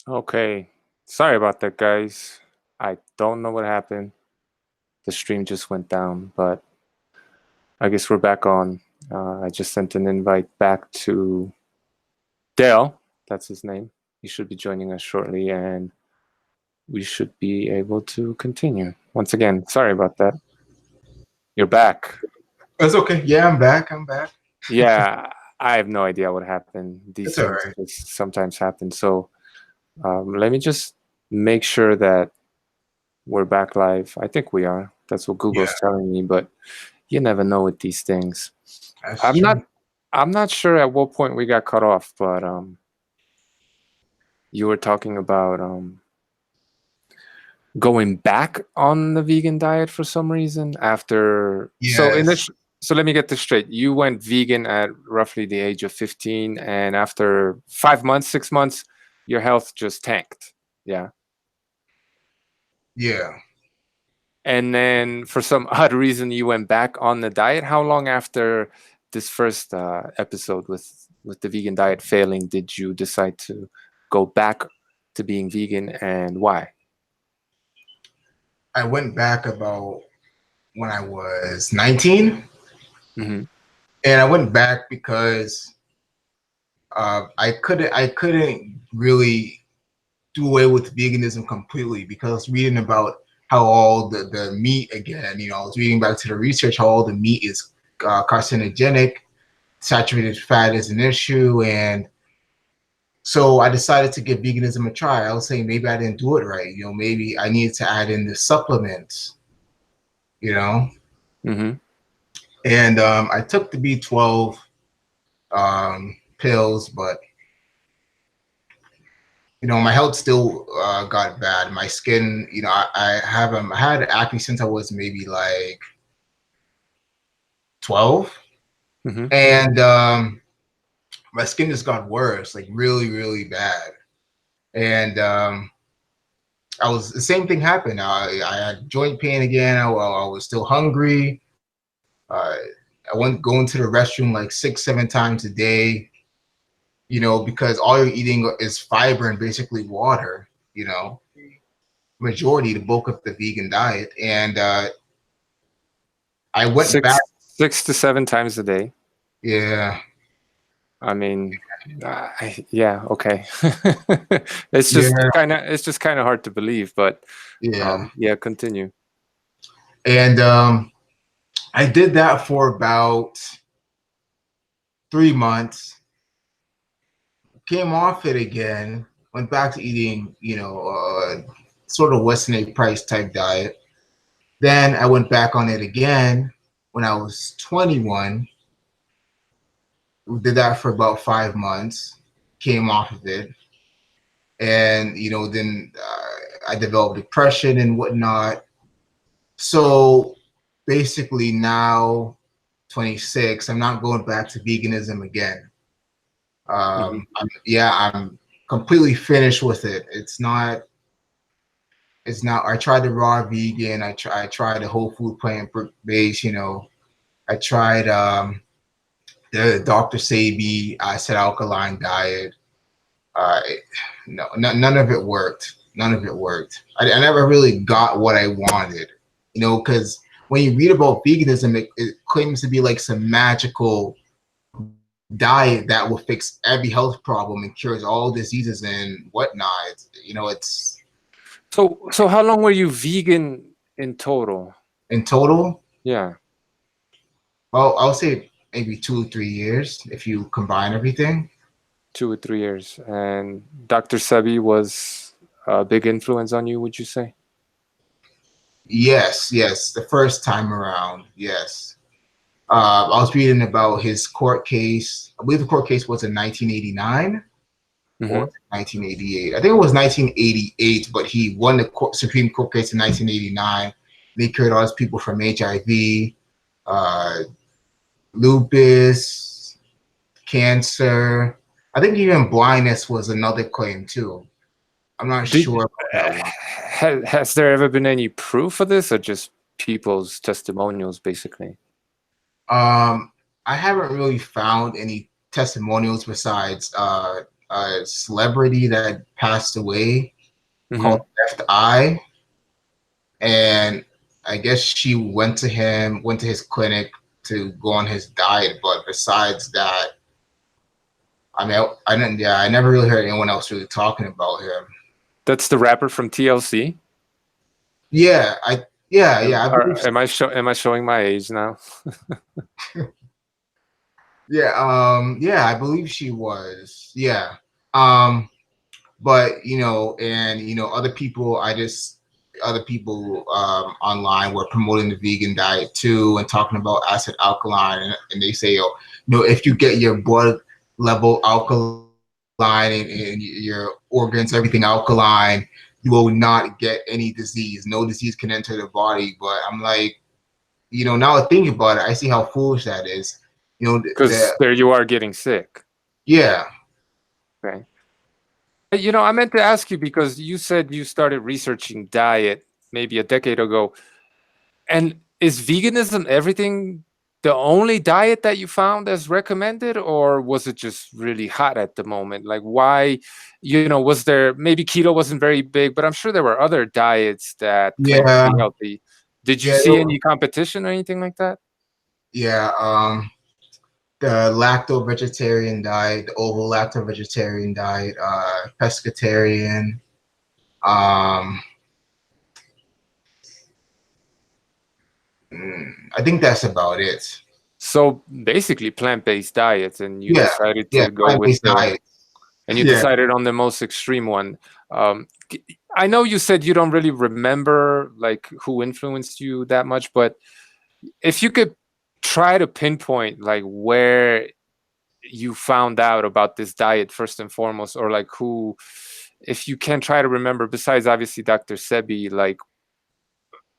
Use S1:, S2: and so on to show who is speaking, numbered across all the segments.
S1: Okay. Sorry about that, guys. I don't know what happened. The stream just went down, but I guess we're back on. I just sent an invite back to Dale. That's his name. He should be joining us shortly, and we should be able to continue. Once again, sorry about that. You're back.
S2: That's okay. Yeah, I'm back. I'm back.
S1: Yeah, I have no idea what happened. These
S2: It's all
S1: things
S2: right.
S1: just sometimes happen. So let me just make sure that we're back live. I think we are. That's what
S2: Yeah,
S1: Google's telling me, but you never know with these things.
S2: that's
S1: I'm
S2: true.
S1: not I'm not sure at what point we got cut off, but you were talking about going back on the vegan diet for some reason after
S2: Yes.
S1: so let me get this straight. You went vegan at roughly the age of 15, and after 5 months, 6 months, your health just tanked. Yeah.
S2: Yeah.
S1: And then for some odd reason you went back on the diet. How long after this first episode with the vegan diet failing did you decide to go back to being vegan, and why?
S2: I went back about when I was 19,
S1: Hmm.
S2: and I went back because I couldn't really do away with veganism completely because I was reading about how all the meat again. I was reading back to the research how all the meat is carcinogenic, saturated fat is an issue, and so I decided to give veganism a try. I was saying maybe I didn't do it right. Maybe I needed to add in the supplements. You know,
S1: Hmm.
S2: and I took the B12 pills, but my health still got bad. My skin, I had acne since I was maybe like 12,
S1: Hmm.
S2: and my skin just got worse, like really, really bad. And the same thing happened. I had joint pain again. I was still hungry. I went going to the restroom like 6, 7 times a day. Because all you're eating is fiber and basically water. Majority, the bulk of the vegan diet, and I went back.
S1: 6 to 7 times a day.
S2: Yeah,
S1: I mean, yeah, okay. It's just
S2: yeah,
S1: kind of hard to believe, but
S2: yeah,
S1: yeah, continue.
S2: and I did that for about 3 months. Came off it again. Went back to eating, sort of Western price type diet. Then I went back on it again when I was 21. We did that for about 5 months. Came off of it, and then I developed depression and whatnot. So basically, now 26, I'm not going back to veganism again.
S1: Hmm.
S2: I'm completely finished with it. It's not. It's not. I tried the raw vegan. I tried the whole food plant based. I tried the Dr. Sabi acid alkaline diet. Uh, no, none of it worked. None of it worked. I never really got what I wanted. Because when you read about veganism, it claims to be like some magical diet that will fix every health problem and cures all diseases and whatnot. It's
S1: So how long were you vegan in total?
S2: in total,
S1: Yeah,
S2: well, I'll say maybe 2 or 3 years if you combine everything.
S1: 2 or 3 years. And Dr. Sebi was a big influence on you, would you say?
S2: Yes, yes, the first time around, yes. I was reading about his court case. I believe the court case was in 1989 or
S1: Hmm.
S2: 1988. I think it was 1988, but he won the Supreme Court case in 1989. They cured all those people from HIV, uh, lupus, cancer. I think even blindness was another claim too. I'm not
S1: Did
S2: sure about that one.
S1: has there ever been any proof of this, or just people's testimonials, basically?
S2: Um, I haven't really found any testimonials besides a celebrity that passed away called
S1: Hmm.
S2: Left Eye, and I guess she went to his clinic to go on his diet. But besides that, I mean, I didn't. Yeah, I never really heard anyone else really talking about him.
S1: That's the rapper from TLC.
S2: Yeah, I believe.
S1: Am I showing my age now?
S2: Yeah, yeah, I believe she was. Yeah. Um, but and other people online were promoting the vegan diet too and talking about acid alkaline, and they say, if you get your blood level alkaline and your organs, everything alkaline, you will not get any disease. No disease can enter the body. But I'm like, now thinking about it, I see how foolish that is.
S1: Because there you are getting sick.
S2: Yeah.
S1: Okay. I meant to ask you because you said you started researching diet maybe a decade ago. And is veganism everything the only diet that you found as recommended, or was it just really hot at the moment? Like, why, was there maybe keto wasn't very big, but I'm sure there were other diets that claimed to
S2: Yeah.
S1: be healthy. Did you
S2: Yeah.
S1: see any competition or anything like that?
S2: Yeah. The lacto vegetarian diet, the ovo lacto vegetarian diet, pescatarian. Um, I think that's about it.
S1: So basically plant-based diets, and you
S2: Yeah,
S1: decided
S2: yeah,
S1: to go with
S2: plant-based diet.
S1: and you
S2: Yeah.
S1: decided on the most extreme one. I know you said you don't really remember like who influenced you that much, but if you could try to pinpoint like where you found out about this diet first and foremost, or like who, if you can try to remember, besides obviously Dr. Sebi, like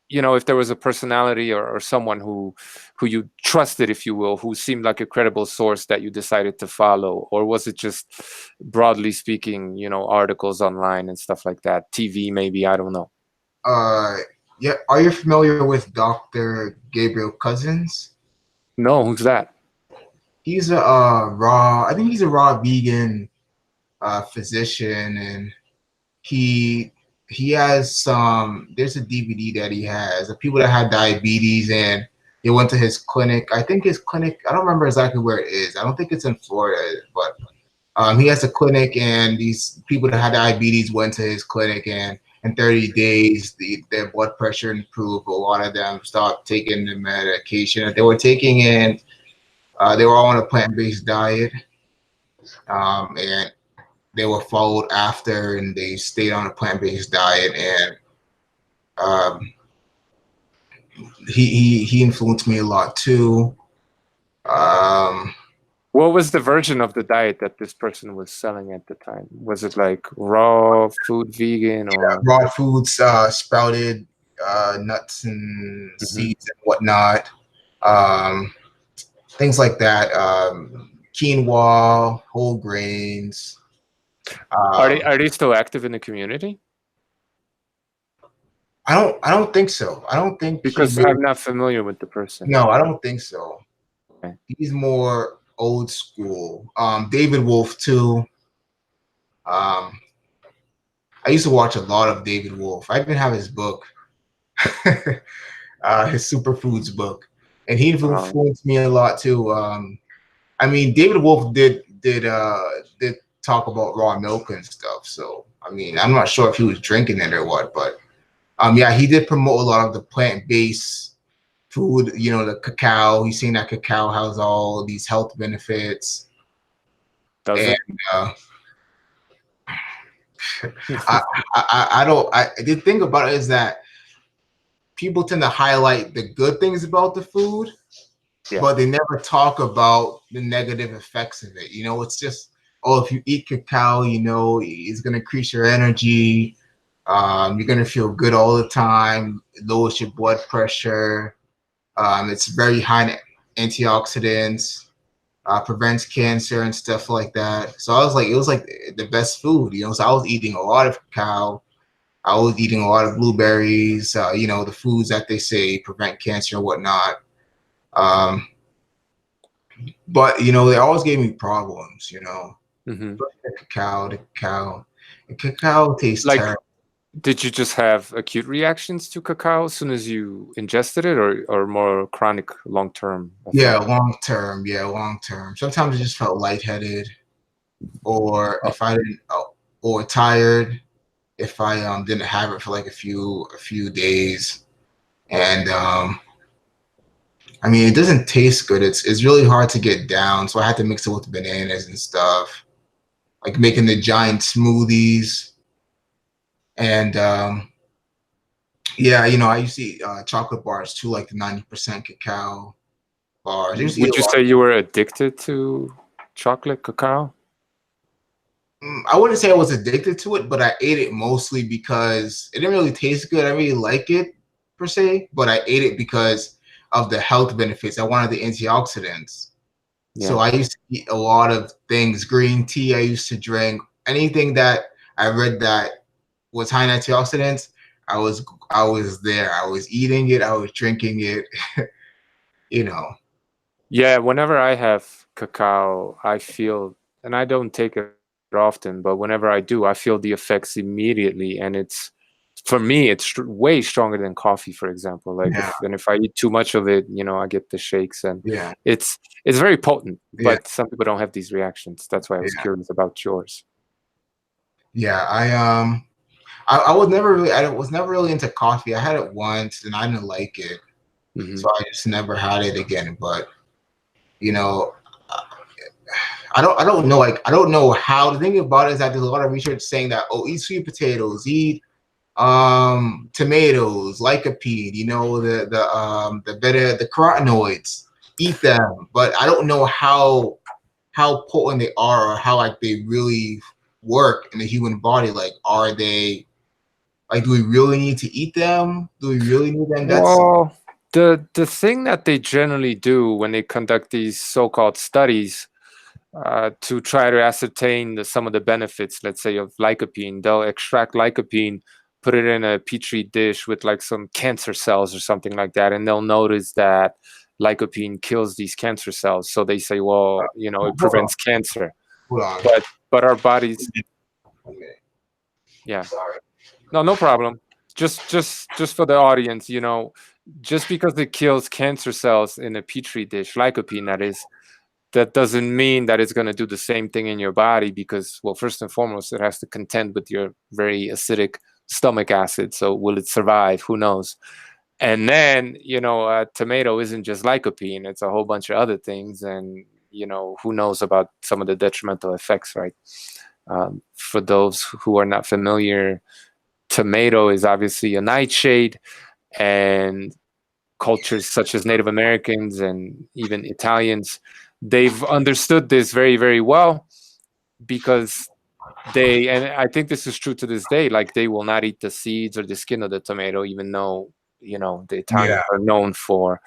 S1: if there was a personality or someone who you trusted, if you will, who seemed like a credible source that you decided to follow, or was it just broadly speaking, articles online and stuff like that, TV maybe, I don't know.
S2: Uh, yeah. Are you familiar with Dr. Gabriel Cousins?
S1: No, who's that?
S2: He's a I think he's a raw vegan physician, and he he has there's a DVD that he has of people that had diabetes, and they went to his clinic. I think his clinic, I don't remember exactly where it is. I don't think it's in Florida, but he has a clinic, and these people that had diabetes went to his clinic, and in 30 days their blood pressure improved. A lot of them stopped taking the medication that they were taking, and they were all on a plant-based diet, and they were followed after, and they stayed on a plant-based diet. And um, he influenced me a lot too. Um,
S1: What was the version of the diet that this person was selling at the time? Was it like raw food vegan or?
S2: Raw foods, sprouted nuts and
S1: Mhm.
S2: seeds and whatnot, um, things like that. Quinoa, whole grains.
S1: Are they
S2: Um,
S1: are they still active in the community?
S2: I don't think so. I don't think he
S1: Because
S2: really.
S1: I'm not familiar with the person.
S2: No, I don't think so.
S1: Okay.
S2: He's more old school. David Wolf too. Um, I used to watch a lot of David Wolf. I even have his book, his superfoods book, and he
S1: Um,
S2: influenced me a lot too. I mean, David Wolf did talk about raw milk and stuff. So I mean, I'm not sure if he was drinking it or what, but yeah, he did promote a lot of the plant-based food. The cacao. He's saying that cacao has all these health benefits,
S1: does
S2: and
S1: it?
S2: uh, I don't. The thing about it is that people tend to highlight the good things about the food,
S1: Yeah.
S2: but they never talk about the negative effects of it. It's just, oh, if you eat cacao, it's gonna increase your energy. You're gonna feel good all the time. It lowers your blood pressure. It's very high in antioxidants. Prevents cancer and stuff like that. So it was like the best food. So I was eating a lot of cacao. I was eating a lot of blueberries. The foods that they say prevent cancer and whatnot. Um, but they always gave me problems.
S1: Hmm.
S2: The cacao tastes
S1: Like,
S2: terrible.
S1: did you just have acute reactions to cacao as soon as you ingested it, or more chronic long-term
S2: Yeah,
S1: effect?
S2: long term. Yeah, long term. Sometimes I just felt lightheaded, or
S1: Oh,
S2: if I didn't, or tired if I didn't have it for like a few days. And I mean, it doesn't taste good. It's really hard to get down. So I had to mix it with bananas and stuff, like making the giant smoothies. And yeah, I used to eat chocolate bars too, like the 90% cacao bars. I used to eat
S1: would
S2: a
S1: you
S2: lot.
S1: say you were addicted to chocolate cacao?
S2: I wouldn't say I was addicted to it, but I ate it mostly because it didn't really taste good. I really like it per se, but I ate it because of the health benefits. I wanted the antioxidants. So
S1: Yeah.
S2: I used to eat a lot of things, green tea. I used to drink anything that I read that was high in antioxidants. I was there. I was eating it. I was drinking it. You know.
S1: Yeah, whenever I have cacao, I feel, and I don't take it often, but whenever I do, I feel the effects immediately, and it's for me, it's way stronger than coffee, for example. Like
S2: Yeah.
S1: if I eat too much of it, I get the shakes, and
S2: Yeah.
S1: it's very potent.
S2: Yeah.
S1: But some people don't have these reactions. That's why I was
S2: Yeah.
S1: curious about yours.
S2: Yeah. I was never really into coffee. I had it once and I didn't like it,
S1: Hmm.
S2: so I just never had it again. But you know, I don't know. Like I don't know how. The thing about it is that there's a lot of research saying that eat sweet potatoes, eat tomatoes, lycopene, the carotenoids, eat them. But I don't know how potent they are or how like they really work in the human body. Like are they like do we really need to eat them? Do we really need them? That's
S1: Well, the thing that they generally do when they conduct these so-called studies to try to ascertain some of the benefits, let's say, of lycopene. They'll extract lycopene, put it in a petri dish with like some cancer cells or something like that, and they'll notice that lycopene kills these cancer cells. So they say, well, it
S2: hold on,
S1: prevents cancer.
S2: hold on.
S1: But our bodies,
S2: 1 minute.
S1: yeah,
S2: Sorry.
S1: no, no problem. Just for the audience, just because it kills cancer cells in a petri dish, lycopene that is, that doesn't mean that it's going to do the same thing in your body because, well, first and foremost, it has to contend with your very acidic stomach acid. So will it survive? Who knows? And then, a tomato isn't just lycopene, it's a whole bunch of other things. And, who knows about some of the detrimental effects, right? For those who are not familiar, tomato is obviously a nightshade, and cultures such as Native Americans and even Italians, they've understood this very, very well because and I think this is true to this day, like they will not eat the seeds or the skin of the tomato, even though, the
S2: Yeah,
S1: Italians are known for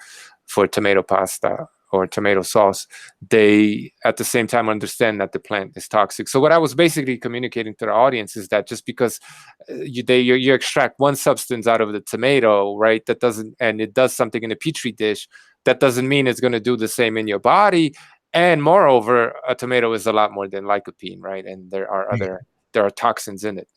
S1: tomato pasta or tomato sauce. They at the same time understand that the plant is toxic. So what I was basically communicating to the audience is that just because you extract one substance out of the tomato, right, that doesn't, and it does something in a petri dish, that doesn't mean it's going to do the same in your body. And moreover, a tomato is a lot more than lycopene, right? And there are toxins in it.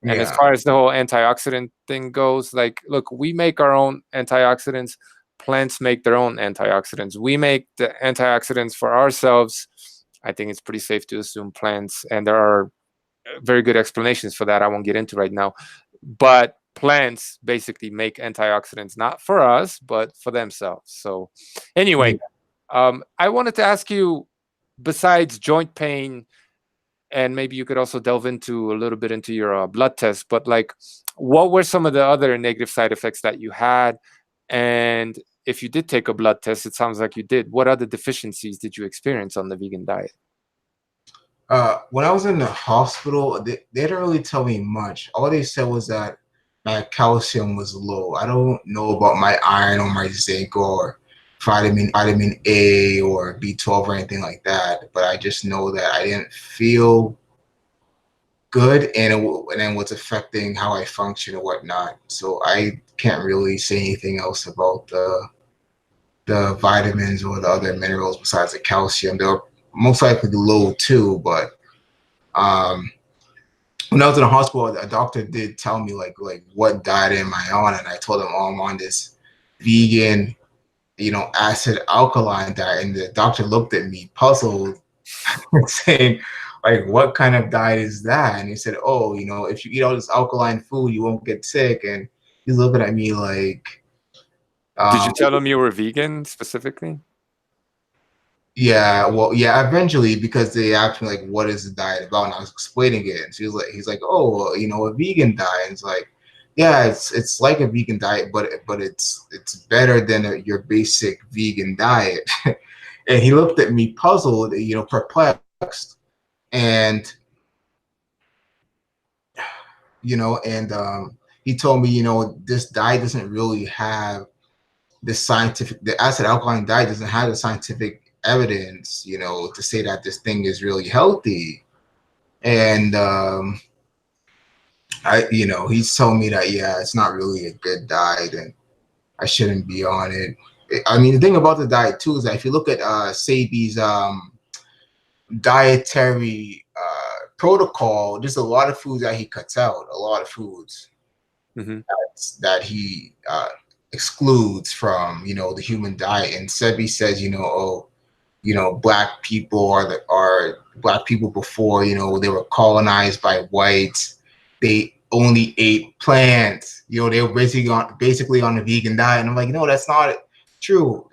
S1: And as
S2: yeah,
S1: far as the whole antioxidant thing goes, like, look, we make our own antioxidants. Plants make their own antioxidants. We make the antioxidants for ourselves. I think it's pretty safe to assume plants, and there are very good explanations for that I won't get into right now. But plants basically make antioxidants not for us, but for themselves. So,
S2: yeah.
S1: anyway, I wanted to ask you, besides joint pain, and maybe you could also delve into a little bit into your blood test, but like, what were some of the other negative side effects that you had? And if you did take a blood test, it sounds like you did. What other deficiencies did you experience on the vegan diet?
S2: When I was in the hospital, they didn't really tell me much. All they said was that my calcium was low. I don't know about my iron or my zinc or vitamin A or B12 or anything like that. But I just know that I didn't feel good, and and then what's affecting how I function and whatnot. So I can't really say anything else about the vitamins or the other minerals besides the calcium. They're most likely low too, but Um, when I was in the hospital, a doctor did tell me like what diet am I on, and I told him, oh, I'm on this vegan, acid alkaline diet, and the doctor looked at me puzzled, saying, like, what kind of diet is that? And he said, oh, if you eat all this alkaline food, you won't get sick. And he's looking at me like,
S1: Did you
S2: um,
S1: tell him you were vegan specifically?
S2: yeah, well, yeah, eventually, because they asked me like, what is the diet about? And I was explaining it. And he's like, oh, well, a vegan diet. And it's like, yeah, it's like a vegan diet, but it's better than your basic vegan diet. And he looked at me puzzled, perplexed. And he told me, this diet doesn't really have the acid alkaline diet doesn't have the scientific evidence, to say that this thing is really healthy. And he's told me that, yeah, it's not really a good diet and I shouldn't be on it. I mean, the thing about the diet too is that if you look at Sabi's dietary protocol, there's a lot of foods that he cuts out, a lot of foods
S1: Mm-hmm.
S2: that he excludes from the human diet. And Sebi says, oh, black people are black people before they were colonized by whites. They only ate plants. They were basically on a vegan diet. And I'm like, no, that's not true.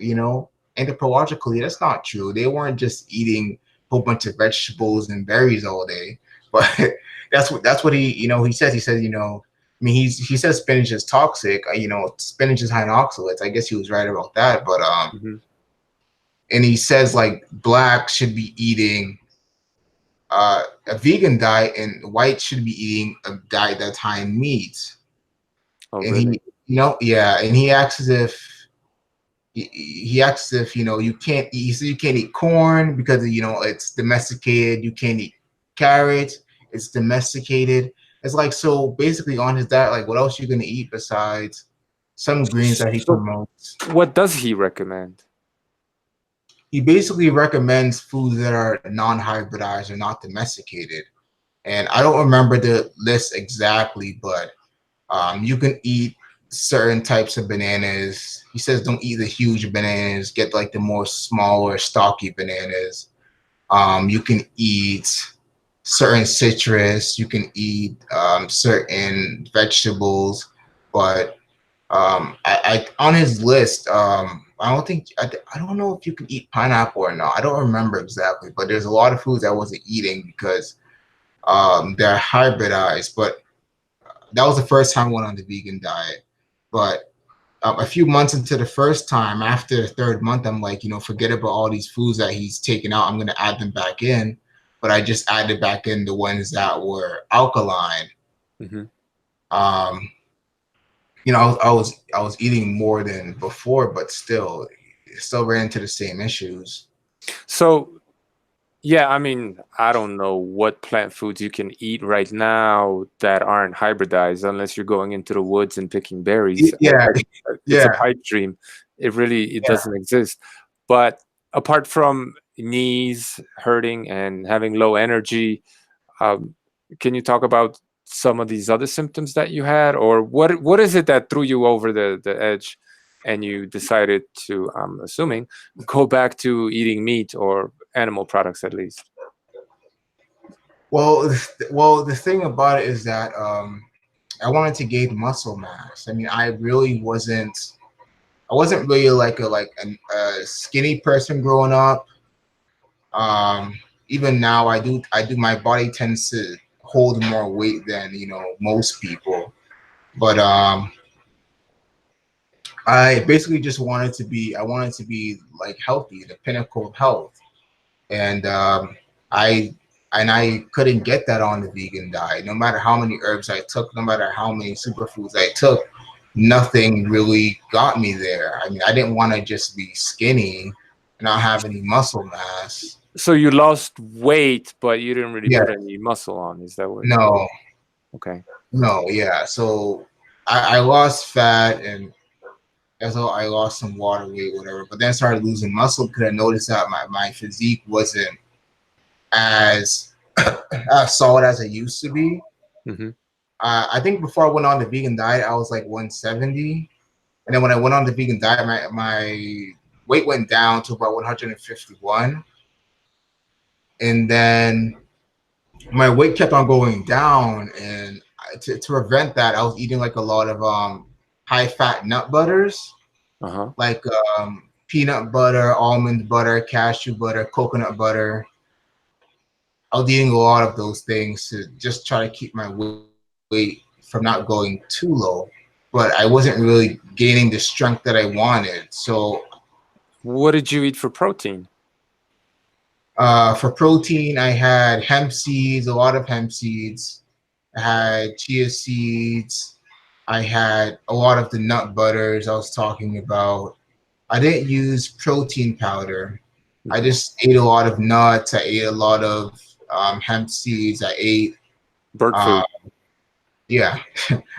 S2: Anthropologically, that's not true. They weren't just eating a whole bunch of vegetables and berries all day. But that's what he says. He says, I mean, he says spinach is toxic. Spinach is high in oxalates. I guess he was right about that. But
S1: Mm-hmm.
S2: and he says like blacks should be eating a vegan diet and whites should be eating a diet that's high in meat.
S1: Oh,
S2: And
S1: really?
S2: yeah, and he acts as if you can't eat. So you can't eat corn because it's domesticated. You can't eat carrots. It's domesticated. It's like, so basically on his diet, like what else are you gonna eat besides some greens that he
S1: So,
S2: promotes?
S1: what does he recommend?
S2: He basically recommends foods that are non-hybridized or not domesticated. And I don't remember the list exactly, but you can eat certain types of bananas. He says don't eat the huge bananas, get like the more smaller, stocky bananas. You can eat certain citrus, you can eat certain vegetables, but I on his list, I don't know if you can eat pineapple or not. I don't remember exactly, but there's a lot of foods I wasn't eating because they're hybridized. But that was the first time I went on the vegan diet. But a few months into the first time, after the third month, I'm like, forget about all these foods that he's taken out. I'm gonna add them back in. But I just added back in the ones that were alkaline.
S1: Mm-hmm.
S2: Um, I was eating more than before, but still ran into the same issues.
S1: So, yeah, I mean, I don't know what plant foods you can eat right now that aren't hybridized, unless you're going into the woods and picking berries.
S2: Yeah,
S1: It's a
S2: yeah,
S1: pipe dream. It
S2: yeah.
S1: doesn't exist. But apart from knees hurting and having low energy, um, can you talk about some of these other symptoms that you had, or what is it that threw you over the edge, and you decided to, I'm assuming, go back to eating meat or animal products at least?
S2: Well, the thing about it is that I wanted to gain muscle mass. I mean, I wasn't really like a skinny person growing up. Um, Even now, I do. My body tends to hold more weight than most people. But I basically just wanted to be like healthy, the pinnacle of health, and I I couldn't get that on the vegan diet. No matter how many herbs I took, no matter how many superfoods I took, nothing really got me there. I mean, I didn't want to just be skinny and not have any muscle mass.
S1: So you lost weight, but you didn't really
S2: Yeah,
S1: put any muscle on. Is that what?
S2: no,
S1: Okay.
S2: no, yeah. So I lost fat and as well I lost some water weight, whatever. But then I started losing muscle because I noticed that my physique wasn't as as solid as it used to be.
S1: Hmm.
S2: I think before I went on the vegan diet, I was like 170, and then when I went on the vegan diet, my weight went down to about 151, and then my weight kept on going down. And to prevent that, I was eating like a lot of high fat nut butters,
S1: Uh-huh.
S2: like peanut butter, almond butter, cashew butter, coconut butter. I was eating a lot of those things to just try to keep my weight from not going too low. But I wasn't really gaining the strength that I wanted. So
S1: What did you eat for protein?
S2: for protein, I had hemp seeds, a lot of hemp seeds. I had chia seeds. I had a lot of the nut butters I was talking about. I didn't use protein powder. I
S1: Hmm.
S2: just ate a lot of nuts. I ate a lot of hemp seeds. I ate,
S1: Bird
S2: uh,
S1: food.
S2: yeah,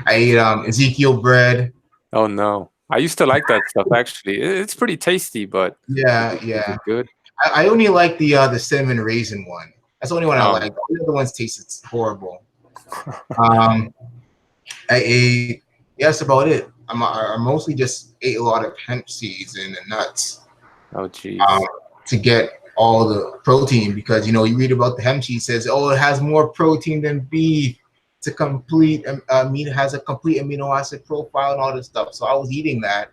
S2: I ate Ezekiel bread.
S1: Oh no. I used to like that stuff actually. It's pretty tasty, but
S2: Yeah,
S1: is
S2: yeah.
S1: it good?
S2: I only like the cinnamon raisin one. That's the only one I
S1: Oh.
S2: like. All the other ones tasted horrible. Um, I ate. Yeah, that's about it. I mostly just ate a lot of hemp seeds and the nuts
S1: Oh
S2: um,
S1: geez.
S2: to get all the protein because you read about the hemp cheese says it has more protein than beef. It's a complete meat has a complete amino acid profile and all this stuff. So I was eating that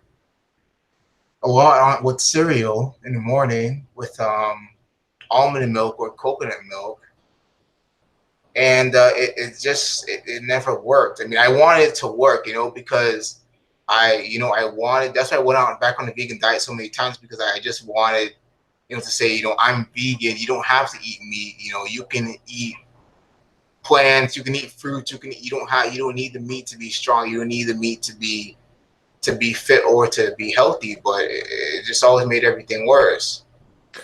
S2: a lot with cereal in the morning with almond milk or coconut milk, and it never worked. I mean, I wanted it to work, because I wanted. That's why I went out back on the vegan diet so many times because I just wanted, to say, I'm vegan. You don't have to eat meat. You can eat plants. You can eat fruits. You don't need the meat to be strong. You don't need the meat to be fit or to be healthy. But it just always made everything worse.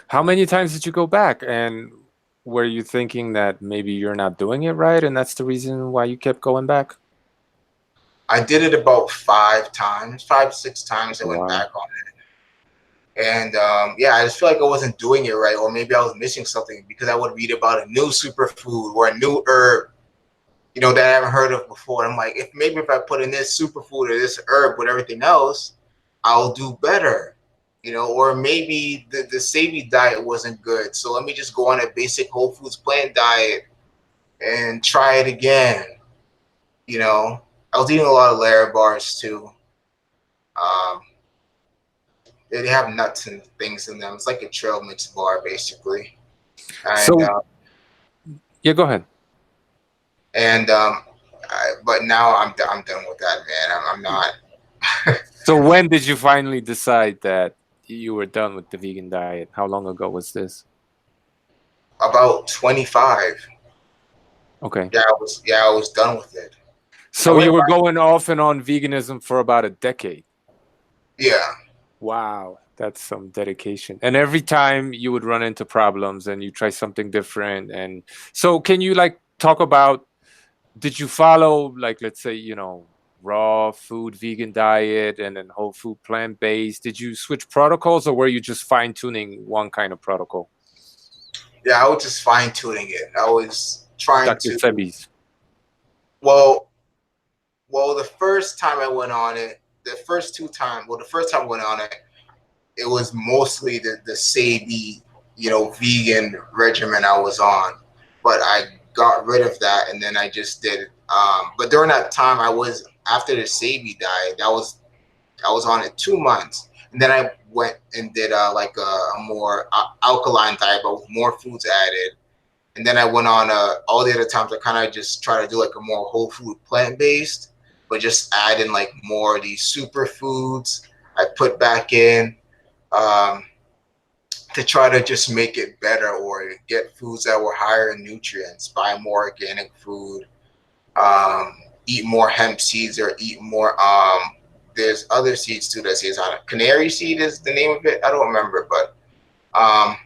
S1: How many times did you go back? And were you thinking that maybe you're not doing it right and that's the reason why you kept going back?
S2: I did it about 5 times, 5, 6 times. I went
S1: Wow.
S2: back on it, and yeah, I just feel like I wasn't doing it right, or maybe I was missing something because I would read about a new superfood or a new herb, that I haven't heard of before. I'm like, if I put in this superfood or this herb with everything else, I'll do better, or maybe the Savvy diet wasn't good, so let me just go on a basic whole foods plant diet and try it again. I was eating a lot of Lara bars too. Um, they have nuts and things in them. It's like a trail mix bar basically, and
S1: So, yeah, go ahead.
S2: and but now I'm done with that, man. I'm not.
S1: So when did you finally decide that you were done with the vegan diet? How long ago was this?
S2: About 25.
S1: Okay.
S2: Yeah, I was done with it. I
S1: So
S2: went
S1: you were
S2: back.
S1: going off and on veganism for about a decade.
S2: Yeah,
S1: Wow, that's some dedication. And every time you would run into problems and you try something different. And so can you like talk about, did you follow like, let's say, raw food, vegan diet, and then whole food plant-based? Did you switch protocols or were you just fine tuning one kind of protocol?
S2: yeah. I was just fine tuning it. I was trying
S1: Dr.
S2: to.
S1: Sebi's.
S2: Well, the first time I went on it, the first 2 times. Well, the first time I went on it, it was mostly the Sabi, vegan regimen I was on. But I got rid of that and then I just did it. But during that time, I was after the Sabi diet. I was on it 2 months, and then I went and did like a more alkaline diet, but with more foods added. And then I went on all the other times. I kind of just try to do like a more whole food plant based, but just add in like more of these superfoods. I put back in um, to try to just make it better or get foods that were higher in nutrients, buy more organic food, eat more hemp seeds or eat more. There's other seeds too that says on it. Canary seed is the name of it. I don't remember, but um,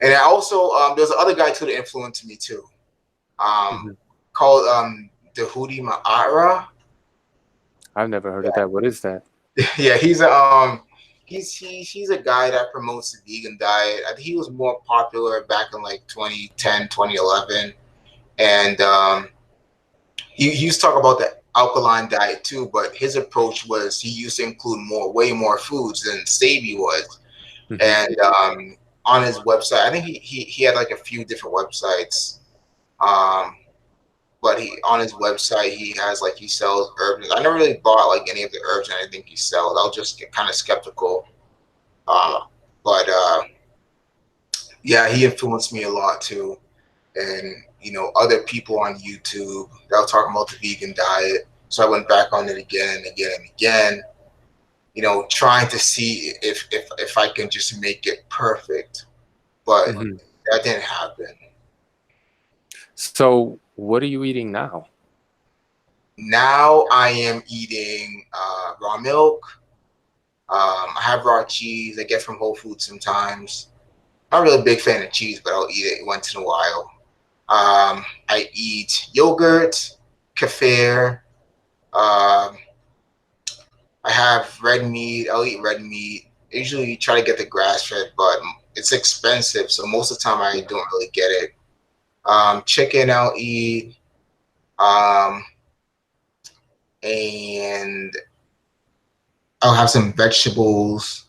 S2: and I also there's another guy too that influenced me too.
S1: Mhm.
S2: Called Dehudi Ma'ara.
S1: I've never heard of that. What is that?
S2: Yeah, he's a He's a guy that promotes the vegan diet. I think he was more popular back in like 2010, 2011. And he used to talk about the alkaline diet too, but his approach was he used to include way more foods than Savy was.
S1: Hmm.
S2: And on his website, I think he had like a few different websites. Um, but he on his website he has like he sells herbs. I never really bought like any of the herbs and anything he sells. I was just kind of skeptical. But yeah, he influenced me a lot too. And other people on YouTube that were talking about the vegan diet. So I went back on it again and again and again. Trying to see if I can just make it perfect, but
S1: Hmm.
S2: that didn't happen.
S1: So what are you eating now?
S2: Now I am eating raw milk. I have raw cheese I get from Whole Foods sometimes. Not really a big fan of cheese, but I'll eat it once in a while. I eat yogurt, kefir. Um, I have red meat. I'll eat red meat. I usually try to get the grass fed, but it's expensive, so most of the time I
S1: Yeah.
S2: don't really get it. Chicken I'll eat. Um, and I'll have some vegetables.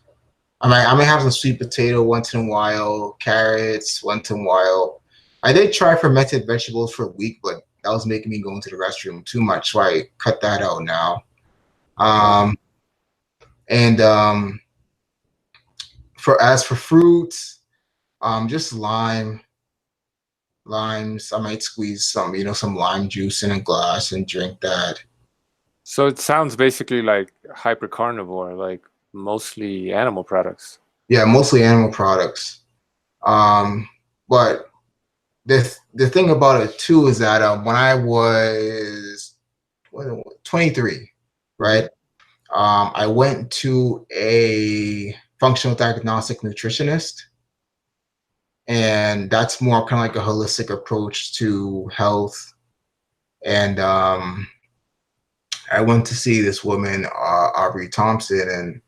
S2: I may have some sweet potato once in a while, carrots once in a while. I did try fermented vegetables for a week, but that was making me go into the restroom too much, so I cut that out now.
S1: Okay.
S2: And for fruits, just limes. I might squeeze some lime juice in a glass and drink that.
S1: So it sounds basically like hyper carnivore, like mostly animal products.
S2: Yeah, mostly animal products. But the thing about it too is that when I was 23,
S1: Hmm.
S2: right? I went to a functional diagnostic nutritionist, and that's more kind of like a holistic approach to health. And I went to see this woman, Aubrey Thompson,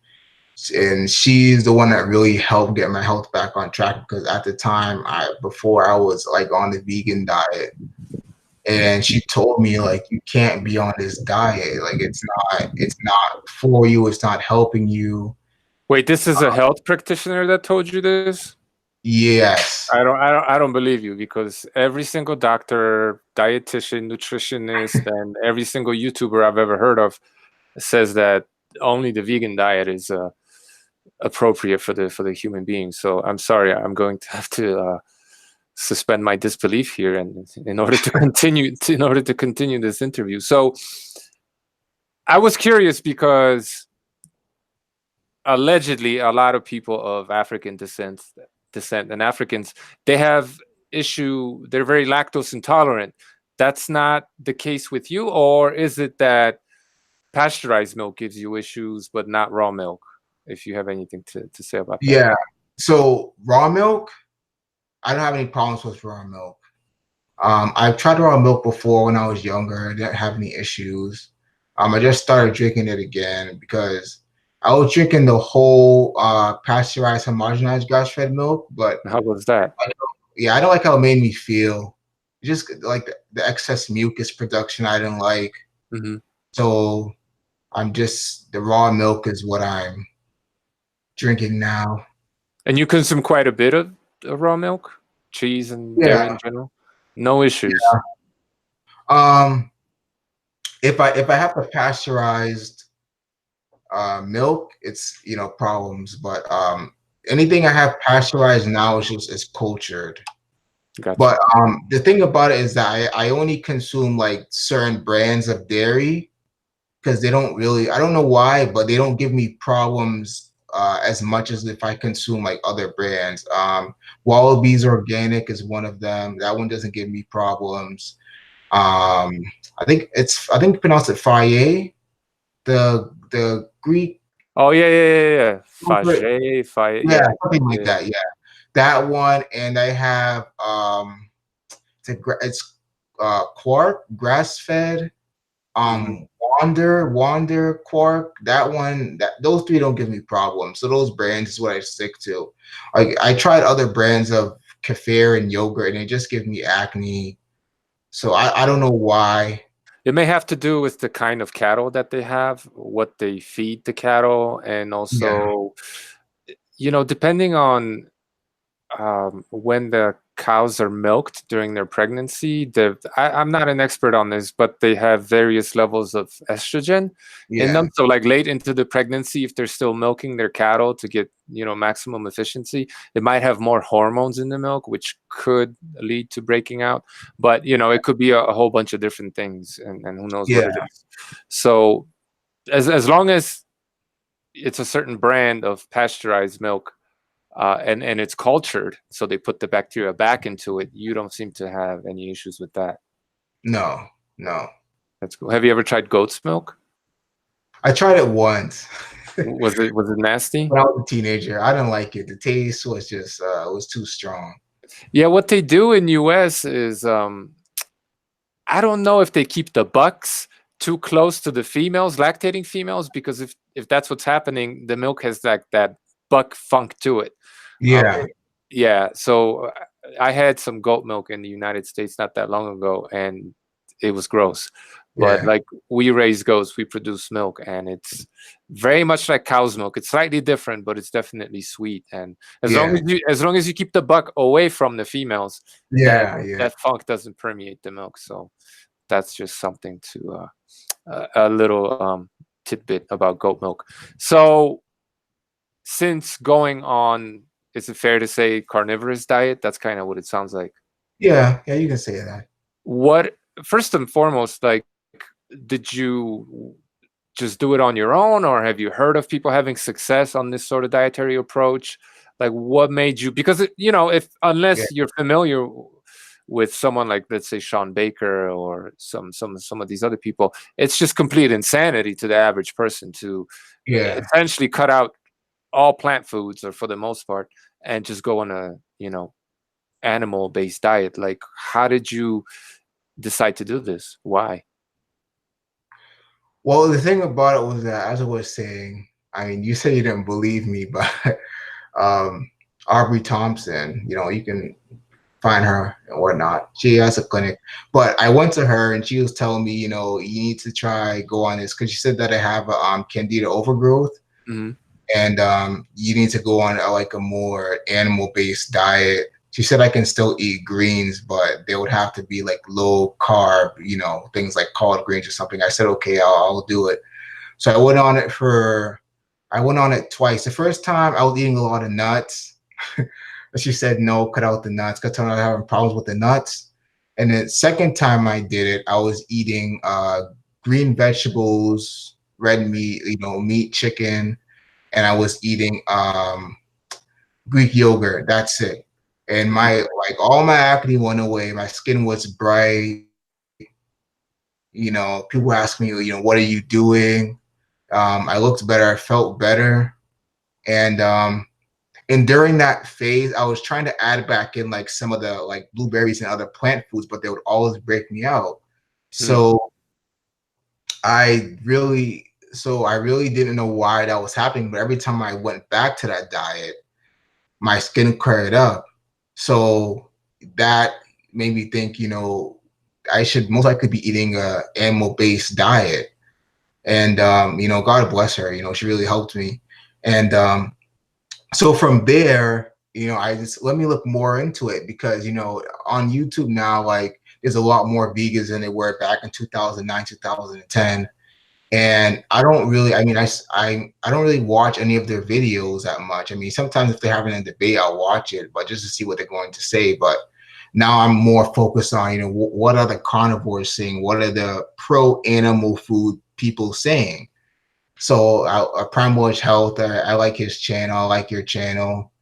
S2: and she's the one that really helped get my health back on track because at the time before I was like on the vegan diet, and she told me like you can't be on this diet, like it's not for you, it's not helping you.
S1: Wait, this is a health practitioner that told you this?
S2: Yes.
S1: I don't believe you because every single doctor, dietitian, nutritionist, and every single YouTuber I've ever heard of says that only the vegan diet is appropriate for the human being. So I'm sorry, I'm going to have to suspend my disbelief here, and in order to continue this interview. So I was curious because allegedly a lot of people of African descent and Africans, they have they're very lactose intolerant. That's not the case with you, or is it that pasteurized milk gives you issues but not raw milk? If you have anything to say about that.
S2: Yeah. So raw milk, I don't have any problems with raw milk. I've tried raw milk before when I was younger. I didn't have any issues. I just started drinking it again because I was drinking the whole pasteurized homogenized grass-fed milk, but
S1: How was that?
S2: yeah, I don't like how it made me feel. Just like the excess mucus production I didn't like.
S1: Hmm.
S2: So the raw milk is what I'm drinking now.
S1: And you consume quite a bit of raw milk, cheese, and dairy
S2: Yeah.
S1: in general. No issues.
S2: Um, if I have the pasteurized milk, it's problems. But anything I have pasteurized now is cultured.
S1: Gotcha.
S2: But the thing about it is that I only consume like certain brands of dairy because they don't really, I don't know why, but they don't give me problems as much as if I consume like other brands. Wallabies Organic is one of them. That one doesn't give me problems. Um, I think you pronounce it Faye, the Greek
S1: Oh yeah.
S2: yogurt.
S1: Fage, Fage,
S2: Yeah,
S1: yeah,
S2: something like
S1: yeah.
S2: that. Yeah, that one, and I have it's quark grass fed
S1: Hmm.
S2: Wander, Quark, that one, those three don't give me problems. So those brands is what I stick to. Like I tried other brands of kefir and yogurt, and they just give me acne. So I don't know why.
S1: It may have to do with the kind of cattle that they have, what they feed the cattle, and
S2: Yeah,
S1: also, depending on when the cows are milked during their pregnancy, I'm not an expert on this, but they have various levels of estrogen in
S2: yeah,
S1: them. So like late into the pregnancy, if they're still milking their cattle to get, maximum efficiency, it might have more hormones in the milk, which could lead to breaking out. But, it could be a whole bunch of different things, and who knows what
S2: yeah,
S1: it is. So as long as it's a certain brand of pasteurized milk, and it's cultured, so they put the bacteria back into it. You don't seem to have any issues with that.
S2: no, no.
S1: That's cool. Have you ever tried goat's milk?
S2: I tried it once
S1: Was it nasty?
S2: when I was a teenager. I didn't like it. The taste was just was too strong.
S1: Yeah, what they do in US is, I don't know if they keep the bucks too close to the females, lactating females, because if that's what's happening, the milk has that buck funk to it. Um,
S2: Yeah,
S1: yeah, so I had some goat milk in the United States not that long ago, and it was gross. But
S2: yeah,
S1: like, we raise goats, we produce milk, and it's very much like cow's milk. It's slightly different, but it's definitely sweet. And
S2: yeah,
S1: as long as you keep the buck away from the females, that
S2: yeah, yeah.
S1: that funk doesn't permeate the milk. So that's just something to a little tidbit about goat milk. So since going on, is it fair to say carnivorous diet? That's kind of what it sounds like.
S2: Yeah, yeah, you can say that.
S1: What First and foremost, like, did you just do it on your own, or have you heard of people having success on this sort of dietary approach? Like, what made you? Because if
S2: Yeah,
S1: unless you're familiar with someone like, let's say, Sean Baker or some of these other people, it's just complete insanity to the average person to
S2: yeah.
S1: essentially cut out all plant foods, or for the most part, and just go on a animal based diet. Like, how did you decide to do this? Why?
S2: Well, the thing about it was that, as I was saying, I mean, you say you didn't believe me, but um, Aubrey Thompson, you can find her and whatnot. She has a clinic, but I went to her and she was telling me, you need to try go on this because she said that I have a candida overgrowth,
S1: Hmm.
S2: and you need to go on like a more animal based diet. She said I can still eat greens, but they would have to be like low carb, things like collard greens or something. I said, okay, I'll do it. So I went on it twice. The first time I was eating a lot of nuts. She said, no, cut out the nuts. Because I was having problems with the nuts. And the second time I did it, I was eating green vegetables, red meat, meat, chicken, and I was eating Greek yogurt. That's it. And all my acne went away. My skin was bright. People ask me, what are you doing? I looked better. I felt better. And during that phase, I was trying to add back in like some of the like blueberries and other plant foods, but they would always break me out.
S1: Mm.
S2: So I really didn't know why that was happening. But every time I went back to that diet, my skin cleared up. So that made me think, I should most likely be eating a animal-based diet. And God bless her, she really helped me. And so from there, I just let me look more into it because on YouTube now, like there's a lot more vegans than there were back in 2009, 2010. And I don't really, I mean, I don't really watch any of their videos that much. I mean, sometimes if they're having a debate, I'll watch it, but just to see what they're going to say. But now I'm more focused on, what are the carnivores saying? What are the pro animal food people saying? So Primal Health, I like his channel. I like your channel.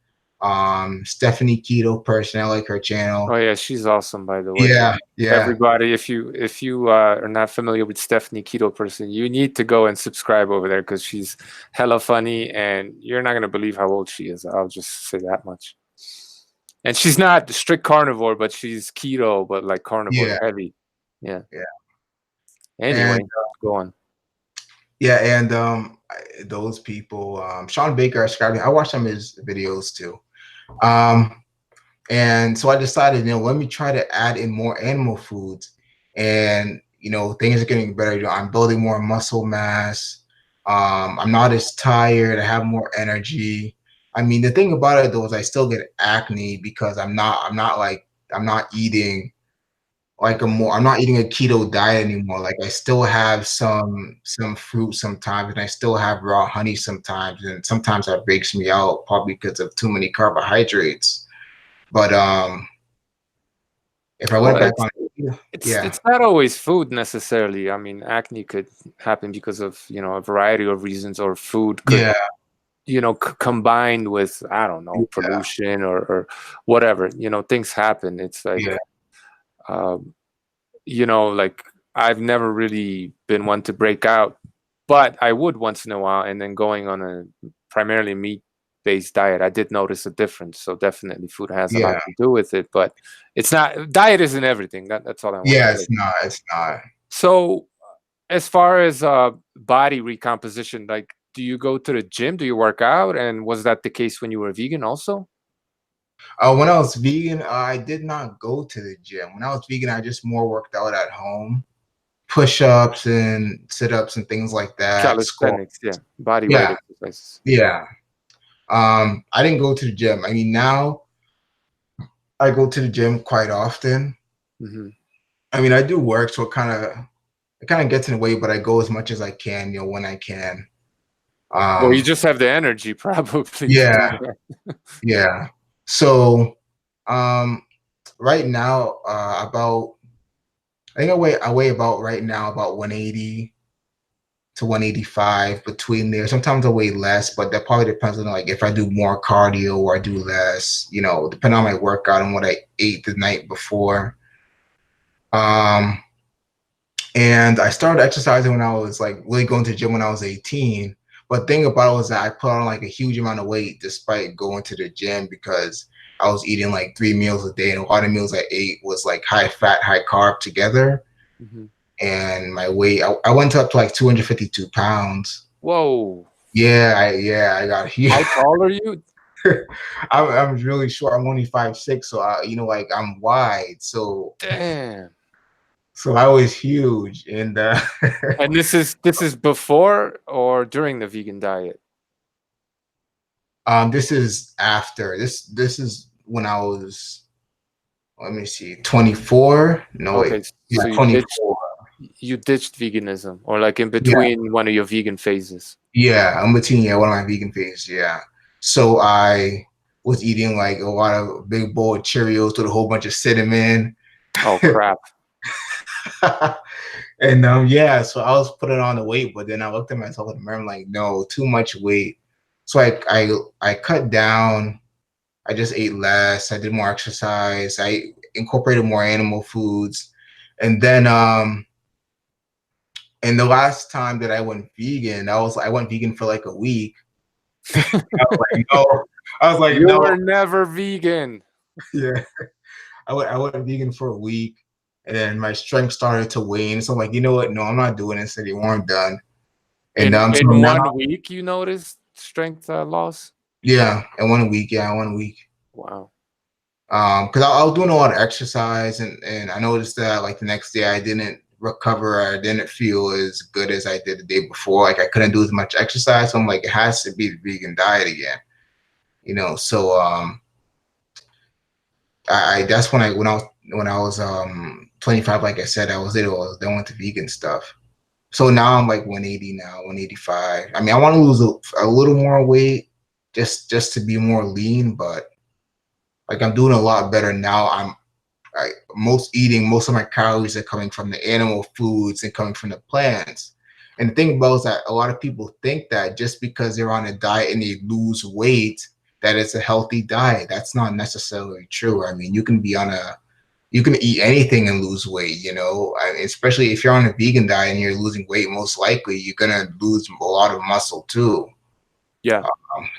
S2: Stephanie Keto person, I like her
S1: Oh
S2: channel.
S1: yeah, she's awesome, by the way.
S2: Yeah, yeah,
S1: Everybody, if you are not familiar with Stephanie Keto person, you need to go and subscribe over there, because she's hella funny, and you're not gonna believe how old she is. I'll just say that much. And she's not strict carnivore, but she's keto, but like carnivore
S2: yeah,
S1: heavy. Yeah.
S2: yeah. And
S1: Anyway, go on.
S2: Yeah, and those people, Sean Baker, I watch some of his videos too. Um, and so I decided, let me try to add in more animal foods, and things are getting better. I'm building more muscle mass. I'm not as tired. I have more energy. I mean, the thing about it though is I still get acne because I'm not eating I'm not eating a keto diet anymore. Like I still have some fruit sometimes, and I still have raw honey sometimes, and sometimes that breaks me out probably because of too many carbohydrates. But if I
S1: Well,
S2: went back on,
S1: it's
S2: yeah,
S1: not always food necessarily. I mean, acne could happen because of, a variety of reasons, or food could,
S2: yeah,
S1: combined with, I don't know,
S2: yeah,
S1: pollution or whatever, things happen. It's like,
S2: yeah,
S1: um, like I've never really been one to break out, but I would once in a while. And then going on a primarily meat-based diet, I did notice a difference. So definitely food has a lot
S2: yeah,
S1: to do with it, but it's not, diet isn't everything. That's all I want to
S2: yeah.
S1: say.
S2: It's not.
S1: So as far as body recomposition, like, do you go to the gym? Do you work out? And was that the case when you were vegan also?
S2: When I was vegan, I did not go to the gym. When I was vegan, I just more worked out at home, push-ups and sit-ups and things like that. Squat.
S1: Calisthenics, yeah, body weight
S2: Yeah,
S1: exercises.
S2: yeah. I didn't go to the gym. I mean, now I go to the gym quite often.
S1: Hmm.
S2: I mean, I do work, so it kind of gets in the way, but I go as much as I can, when I can.
S1: Well, you
S2: Um,
S1: just have the energy probably to do
S2: yeah,
S1: that.
S2: yeah. So, um, right now, about I think I weigh about right now about 180 to 185 between there. Sometimes I weigh less, but that probably depends on like if I do more cardio or I do less, depending on my workout and what I ate the night before. Um, and I started exercising when I was like really going to the gym when I was 18. But thing about it was that I put on like a huge amount of weight despite going to the gym because I was eating like 3 meals a day, and a lot of meals I ate was like high fat, high carb together.
S1: Hmm.
S2: And my weight, I went up to like 252 pounds.
S1: Whoa.
S2: Yeah, I got huge.
S1: How tall are you?
S2: I'm really short. I'm only 5'6", so like I'm wide.
S1: Damn.
S2: So I was huge, and
S1: And this is before or during the vegan diet?
S2: this is after this is when I was, let me see, 24. No wait,
S1: Okay,
S2: yeah,
S1: so you ditched
S2: 24.
S1: veganism, or like in
S2: Yeah,
S1: between one of your vegan phases.
S2: yeah, I'm between one of my vegan phases. Yeah, so I was eating like a lot of big bowl of Cheerios with a whole bunch of cinnamon.
S1: Oh crap.
S2: And yeah, so I was putting on the weight, but then I looked at myself in the mirror. I'm like, no, too much weight. So I cut down. I just ate less. I did more exercise. I incorporated more animal foods, and then and the last time that I went vegan, I went vegan for like a week. I was like, no, I was like,
S1: You
S2: no,
S1: were never vegan.
S2: yeah. I went vegan for a week, and then my strength started to wane. So I'm like, you know what? No, I'm not doing this anymore. I'm done. And so
S1: In
S2: now,
S1: 1 week, you noticed strength loss?
S2: yeah, in 1 week, yeah, 1 week.
S1: Wow.
S2: Because I was doing a lot of exercise, and I noticed that like the next day I didn't recover. I didn't feel as good as I did the day before. Like I couldn't do as much exercise. So I'm like, it has to be the vegan diet again. So I that's when I was 25. Like I said, I was done with the vegan stuff. So now I'm like 180 now, 185. I mean, I want to lose a little more weight just to be more lean, but like I'm doing a lot better now. Most of my calories are coming from the animal foods and coming from the plants. And the thing about it is that a lot of people think that just because they're on a diet and they lose weight, that it's a healthy diet. That's not necessarily true. I mean, you can eat anything and lose weight, especially if you're on a vegan diet and you're losing weight, most likely you're gonna lose a lot of muscle too.
S1: Yeah.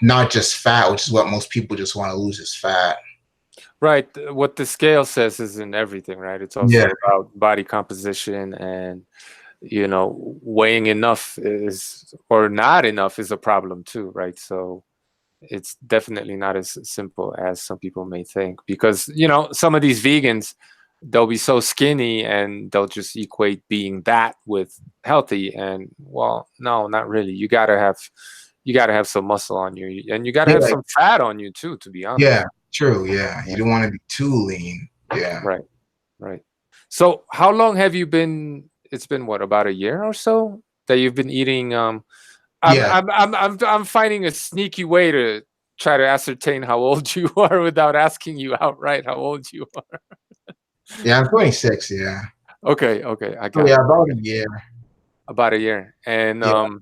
S2: Not just fat, which is what most people just want to lose is fat.
S1: Right. What the scale says isn't everything, right? It's
S2: Yeah,
S1: also about body composition and weighing enough is or not enough is a problem too, right? So it's definitely not as simple as some people may think, because some of these vegans, they'll be so skinny and they'll just equate being that with healthy, and well, no, not really. You got to have some muscle on you, and you got to
S2: Yeah,
S1: have
S2: like,
S1: some fat on you too, to be
S2: yeah,
S1: honest.
S2: true. Yeah,
S1: Yeah.
S2: you don't want to be too lean. Yeah,
S1: Right. Right. So how long have you been? It's been what, about a year or so that you've been eating? I'm
S2: yeah,
S1: I'm I'm I'm I'm finding a sneaky way to try to ascertain how old you are without asking you outright how old you are.
S2: yeah. I'm 26. Yeah.
S1: Okay, okay, I
S2: Oh
S1: got
S2: yeah,
S1: it.
S2: about a
S1: Okay,
S2: year.
S1: about a year, and
S2: Yeah.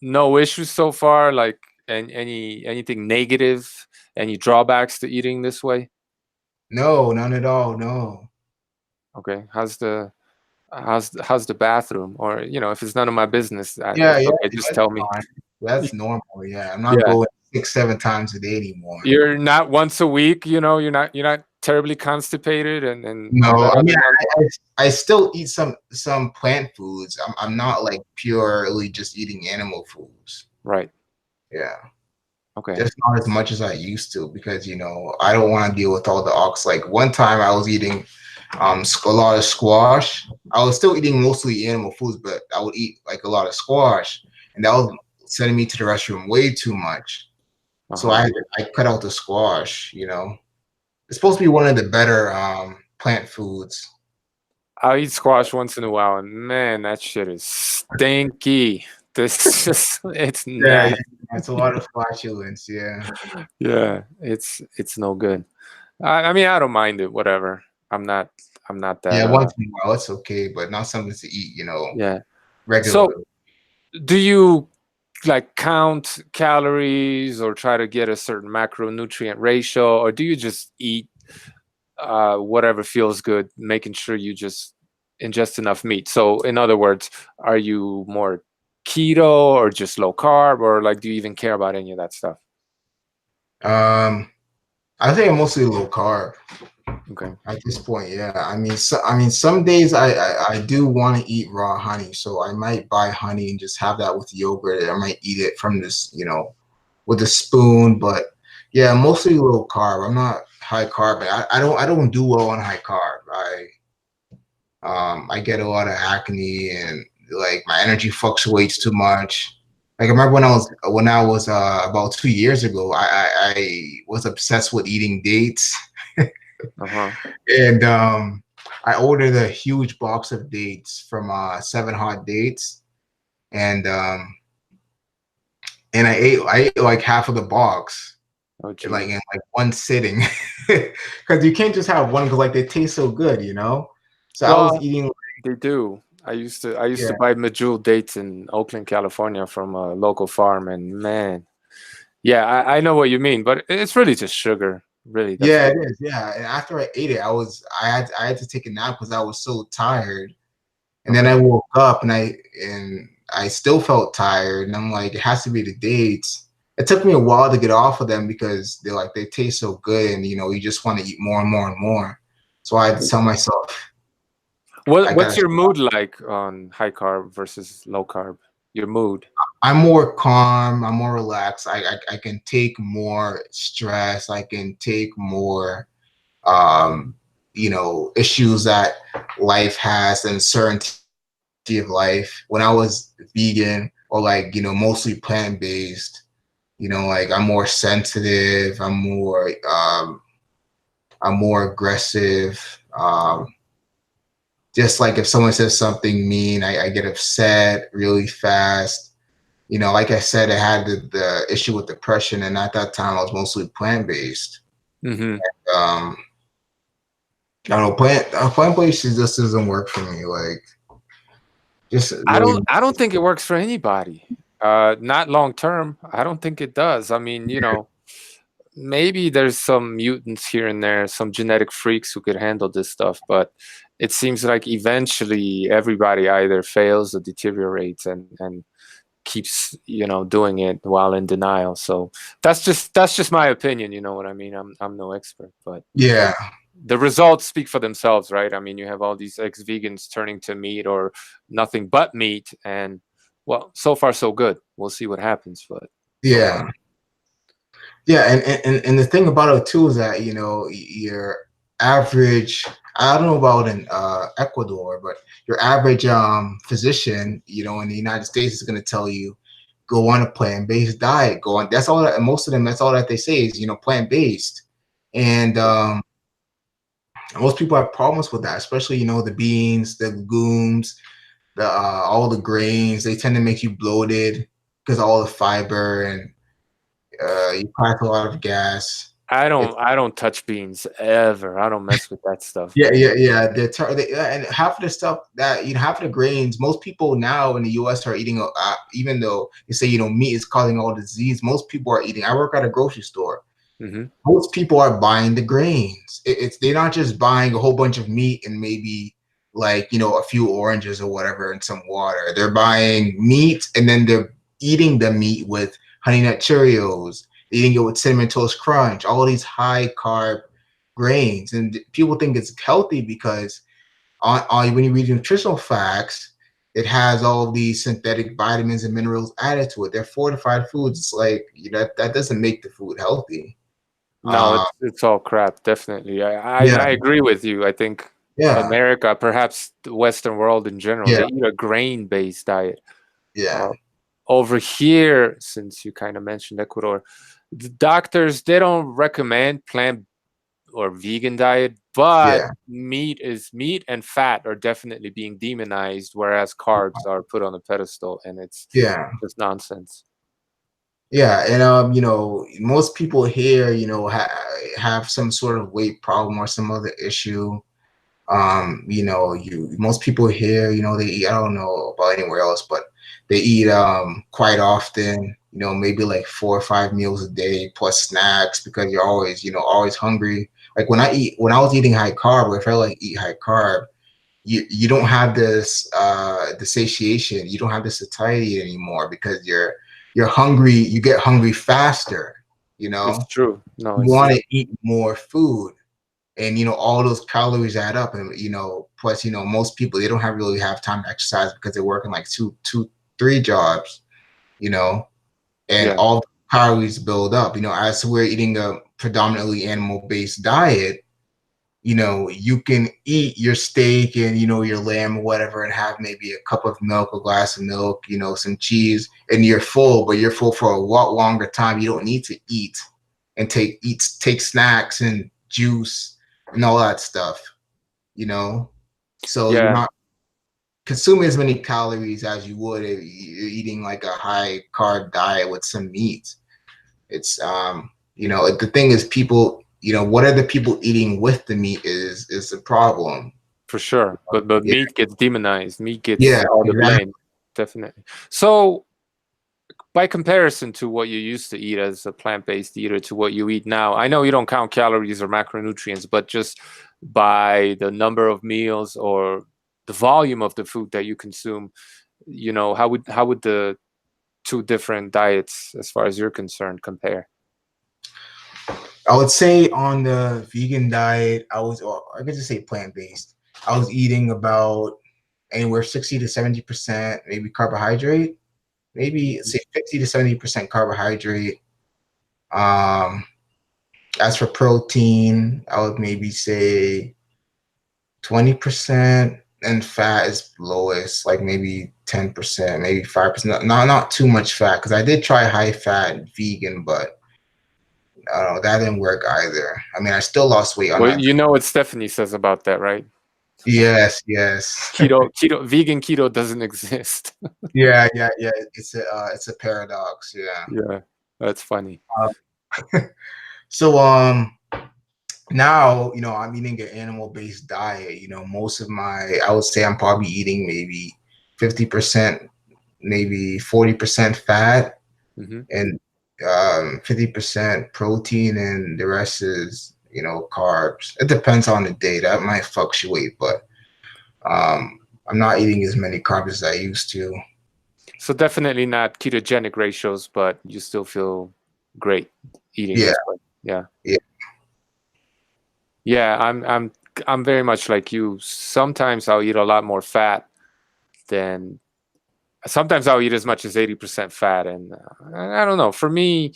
S1: no issues so far. Like, anything negative, any drawbacks to eating this way?
S2: No, none at all. No.
S1: Okay, how's the bathroom? Or if it's none of my business,
S2: Yeah,
S1: it's
S2: yeah.
S1: okay. Just
S2: That's
S1: tell me.
S2: fine. That's normal. Yeah, I'm not
S1: Yeah.
S2: going 6, 7 times a day anymore.
S1: You're not once a week, you're not terribly constipated and all
S2: No,
S1: that
S2: I mean,
S1: other nonsense.
S2: I still eat some plant foods. I'm not like purely just eating animal foods.
S1: Right.
S2: Yeah,
S1: Okay.
S2: just not as much as I used to because I don't want to deal with all the ox. Like one time I was eating a lot of squash. I was still eating mostly animal foods, but I would eat like a lot of squash, and that was sending me to the restroom way too much. So
S1: Uh-huh.
S2: I cut out the squash. It's supposed to be one of the better plant foods.
S1: I'll eat squash once in a while, and man, that shit is stinky. This just it's
S2: Yeah, yeah,
S1: nasty.
S2: it's a lot of flatulence. Yeah,
S1: Yeah, it's no good. I mean, I don't mind it, whatever. I'm not
S2: yeah.
S1: that
S2: Once in a while, it's okay, but not something to eat,
S1: yeah. So,
S2: regularly.
S1: do you like count calories or try to get a certain macronutrient ratio, or do you just eat whatever feels good, making sure you just ingest enough meat? So, in other words, are you more keto or just low carb, or like, do you even care about any of that stuff?
S2: Um, I think I'm mostly low carb
S1: Okay.
S2: at this point. Yeah, I mean, some days I do want to eat raw honey, so I might buy honey and just have that with yogurt. I might eat it from this, with a spoon. But yeah, mostly low carb. I'm not high carb. I don't do well on high carb. I get a lot of acne and like my energy fluctuates too much. Like I remember when I was about 2 years ago, I was obsessed with eating dates,
S1: Uh-huh.
S2: and I ordered a huge box of dates from Seven Hot Dates, and I ate like half of the box
S1: Oh,
S2: in
S1: Jesus.
S2: like one sitting, because you can't just have one because like they taste so good. So I was
S1: Well,
S2: eating.
S1: they do. I used to
S2: Yeah,
S1: buy medjool dates in Oakland, California from a local farm, and man, yeah, I know what you mean, but it's really just sugar. Really, that's
S2: yeah, it
S1: what.
S2: is. Yeah, and after I ate it, I had to take a nap because I was so tired. And then I
S1: Okay.
S2: woke up and I still felt tired. And I'm like, it has to be the dates. It took me a while to get off of them because they taste so good, and you just want to eat more and more and more. So I had to tell myself
S1: What
S2: I
S1: what's
S2: gotta.
S1: your mood like on high carb versus low carb? Your mood.
S2: I'm more calm. I'm more relaxed. I can take more stress. I can take more um, issues that life has and uncertainty of life. When I was vegan or mostly plant based, like I'm more sensitive. I'm more aggressive. Just like if someone says something mean, I get upset really fast. Like I said, I had the issue with depression, and at that time I was mostly plant based.
S1: Hmm.
S2: Um, I don't know, plant based just doesn't work for me. Like, just
S1: I
S2: really.
S1: don't I don't think it works for anybody. Not long term. I don't think it does. I mean, maybe there's some mutants here and there, some genetic freaks who could handle this stuff, but it seems like eventually everybody either fails or deteriorates and keeps, doing it while in denial. So that's just my opinion, you know what I mean? I'm no expert, but
S2: Yeah.
S1: the results speak for themselves, right? I mean, you have all these ex-vegans turning to meat or nothing but meat, and well, so far so good. We'll see what happens, but so far.
S2: Yeah. Yeah, and the thing about it too is that your average, I don't know about in Ecuador, but your average physician in the United States is going to tell you go on a plant-based diet. Go on. That's all that most of them. That's all that they say is plant-based, and most people have problems with that, especially the beans, the legumes, the all the grains. They tend to make you bloated because all the fiber and you pack a lot of gas.
S1: I don't touch beans ever. I don't mess with that stuff,
S2: Yeah,
S1: man.
S2: yeah, yeah. And half of the stuff that half of the grains, most people now in the U.S. are eating. Even though you say meat is causing all disease, most people are eating. I work at a grocery store.
S1: Hmm.
S2: Most people are buying the grains. It's they're not just buying a whole bunch of meat and maybe like a few oranges or whatever and some water. They're buying meat and then they're eating the meat with Honey Nut Cheerios, eating it with Cinnamon Toast Crunch, all these high carb grains. And people think it's healthy because when you read nutritional facts, it has all these synthetic vitamins and minerals added to it. They're fortified foods. It's like that doesn't make the food healthy.
S1: No,
S2: Uh,
S1: it's all crap. Definitely,
S2: yeah,
S1: I agree with you. I think
S2: yeah,
S1: America, perhaps the Western world in general,
S2: yeah,
S1: they eat a grain-based diet.
S2: yeah,
S1: Uh, Over here, since you kind of mentioned Ecuador, the doctors they don't recommend plant or vegan diet, but
S2: yeah,
S1: meat and fat are definitely being demonized, whereas carbs are put on a pedestal, and it's
S2: yeah,
S1: just nonsense.
S2: yeah. And most people here, have some sort of weight problem or some other issue. Most people here, they eat, I don't know about anywhere else, but they eat quite often, maybe like 4 or 5 meals a day plus snacks because you're always, always hungry. Like when I was eating high carb, or if I like eat high carb, you don't have this the satiation, you don't have the satiety anymore because you're hungry, you get hungry faster, you
S1: It's
S2: know.
S1: true. No,
S2: You
S1: it's
S2: want
S1: true.
S2: to eat more food and all those calories add up and plus most people they don't really have time to exercise because they're working like two, three jobs, you know and
S1: Yeah,
S2: all the calories build up, as we're eating a predominantly animal based diet. You can eat your steak and your lamb or whatever and have maybe a cup of milk, a glass of milk, some cheese, and you're full, but you're full for a lot longer time. You don't need to eat and take snacks and juice and all that stuff, you know. So you're
S1: yeah,
S2: not consuming as many calories as you would if you're eating like a high carb diet with some meat. It's the thing is people, what are the people eating with the meat is the problem.
S1: for sure. But
S2: Yeah,
S1: meat gets demonized. Meat gets
S2: yeah,
S1: all the
S2: exactly.
S1: blame. Definitely. So, by comparison to what you used to eat as a plant-based eater to what you eat now, I know you don't count calories or macronutrients, but just by the number of meals or the volume of the food that you consume, how would the two different diets, as far as you're concerned, compare?
S2: I would say on the vegan diet, or I could just say plant-based. I was eating about anywhere 60 to 70% maybe carbohydrate, maybe say 50 to 70% carbohydrate. Um, as for protein, I would maybe say 20%, and fat is lowest, like maybe 10%, maybe 5%. Not too much fat because I did try high fat vegan, but I don't know, that didn't work either. I mean, I still lost weight on
S1: Well,
S2: that.
S1: you know what Stephanie says about that, right?
S2: Yes, yes.
S1: Vegan keto doesn't exist.
S2: Yeah, yeah, yeah. It's a paradox. Yeah.
S1: Yeah, that's funny.
S2: So now I'm eating an animal based diet. Most of my I would say I'm probably eating maybe 50%, maybe 40% fat,
S1: Hmm.
S2: and 50% protein, and the rest is carbs. It depends on the day. That might fluctuate, but um, I'm not eating as many carbs as I used to.
S1: So definitely not ketogenic ratios, but you still feel great eating
S2: Yeah,
S1: this way. Yeah.
S2: yeah.
S1: Yeah, I'm very much like you. Sometimes I'll eat a lot more fat than sometimes I'll eat as much as 80% fat, and I don't know. For me,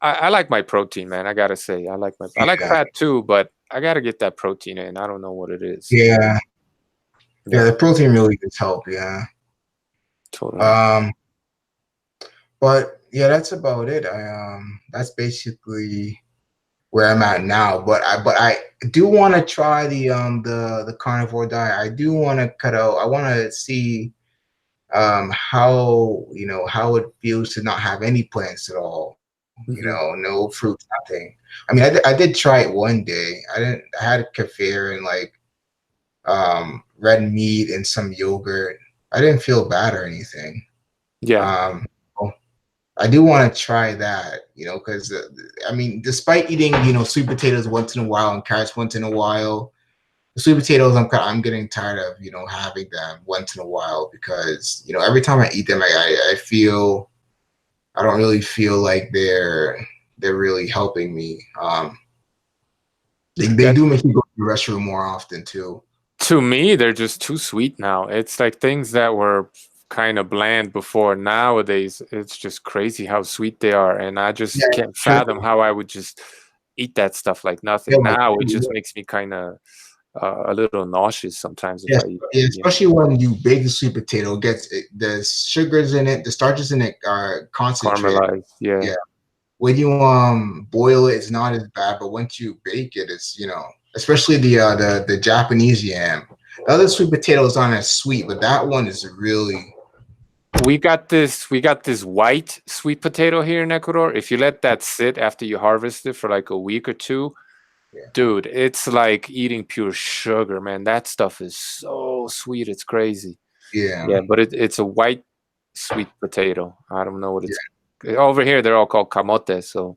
S1: I like my protein, man. I gotta say, I like
S2: Yeah,
S1: fat too, but I gotta get that protein in. I don't know what it is.
S2: yeah, yeah.
S1: Yeah,
S2: The protein really does help. Yeah.
S1: totally.
S2: Um, but yeah, that's about it. That's basically where I'm at now. But I do want to try the carnivore diet. I do want to cut out. I want to see how how it feels to not have any plants at all.
S1: Hmm.
S2: No fruit, nothing. I mean, I did try it one day. I didn't. I had kefir and like red meat and some yogurt. I didn't feel bad or anything.
S1: Yeah,
S2: Um, I do want to try that, because I mean, despite eating, sweet potatoes once in a while and carrots once in a while, the sweet potatoes I'm getting tired of, having them once in a while because every time I eat them, I feel I don't really feel like they're really helping me. They
S1: that
S2: do make you go to the restroom more often too.
S1: to me they're just too sweet now. It's like things that were kind of bland before. Nowadays, it's just crazy how sweet they are, and I
S2: Yeah,
S1: just can't
S2: sugar,
S1: fathom how I would just eat that stuff like
S2: yeah,
S1: nothing.
S2: like
S1: Now it just makes me kind of a little nauseous sometimes if
S2: yes,
S1: I eat
S2: yeah,
S1: them. Yeah,
S2: especially when you bake the sweet potato, the sugars in it, the starches in it are concentrated.
S1: caramelized. Yeah.
S2: Yeah. When you boil it, it's not as bad, but once you bake it, it's especially the Japanese yam. The other sweet potatoes aren't as sweet, but that one is really
S1: We got this white sweet potato here in Ecuador. If you let that sit after you harvest it for like a week or two,
S2: yeah,
S1: dude, it's like eating pure sugar, man. That stuff is so sweet, it's crazy.
S2: yeah,
S1: Yeah, but it's a white sweet potato. I don't know what
S2: yeah.
S1: it's over here. They're all called camote, so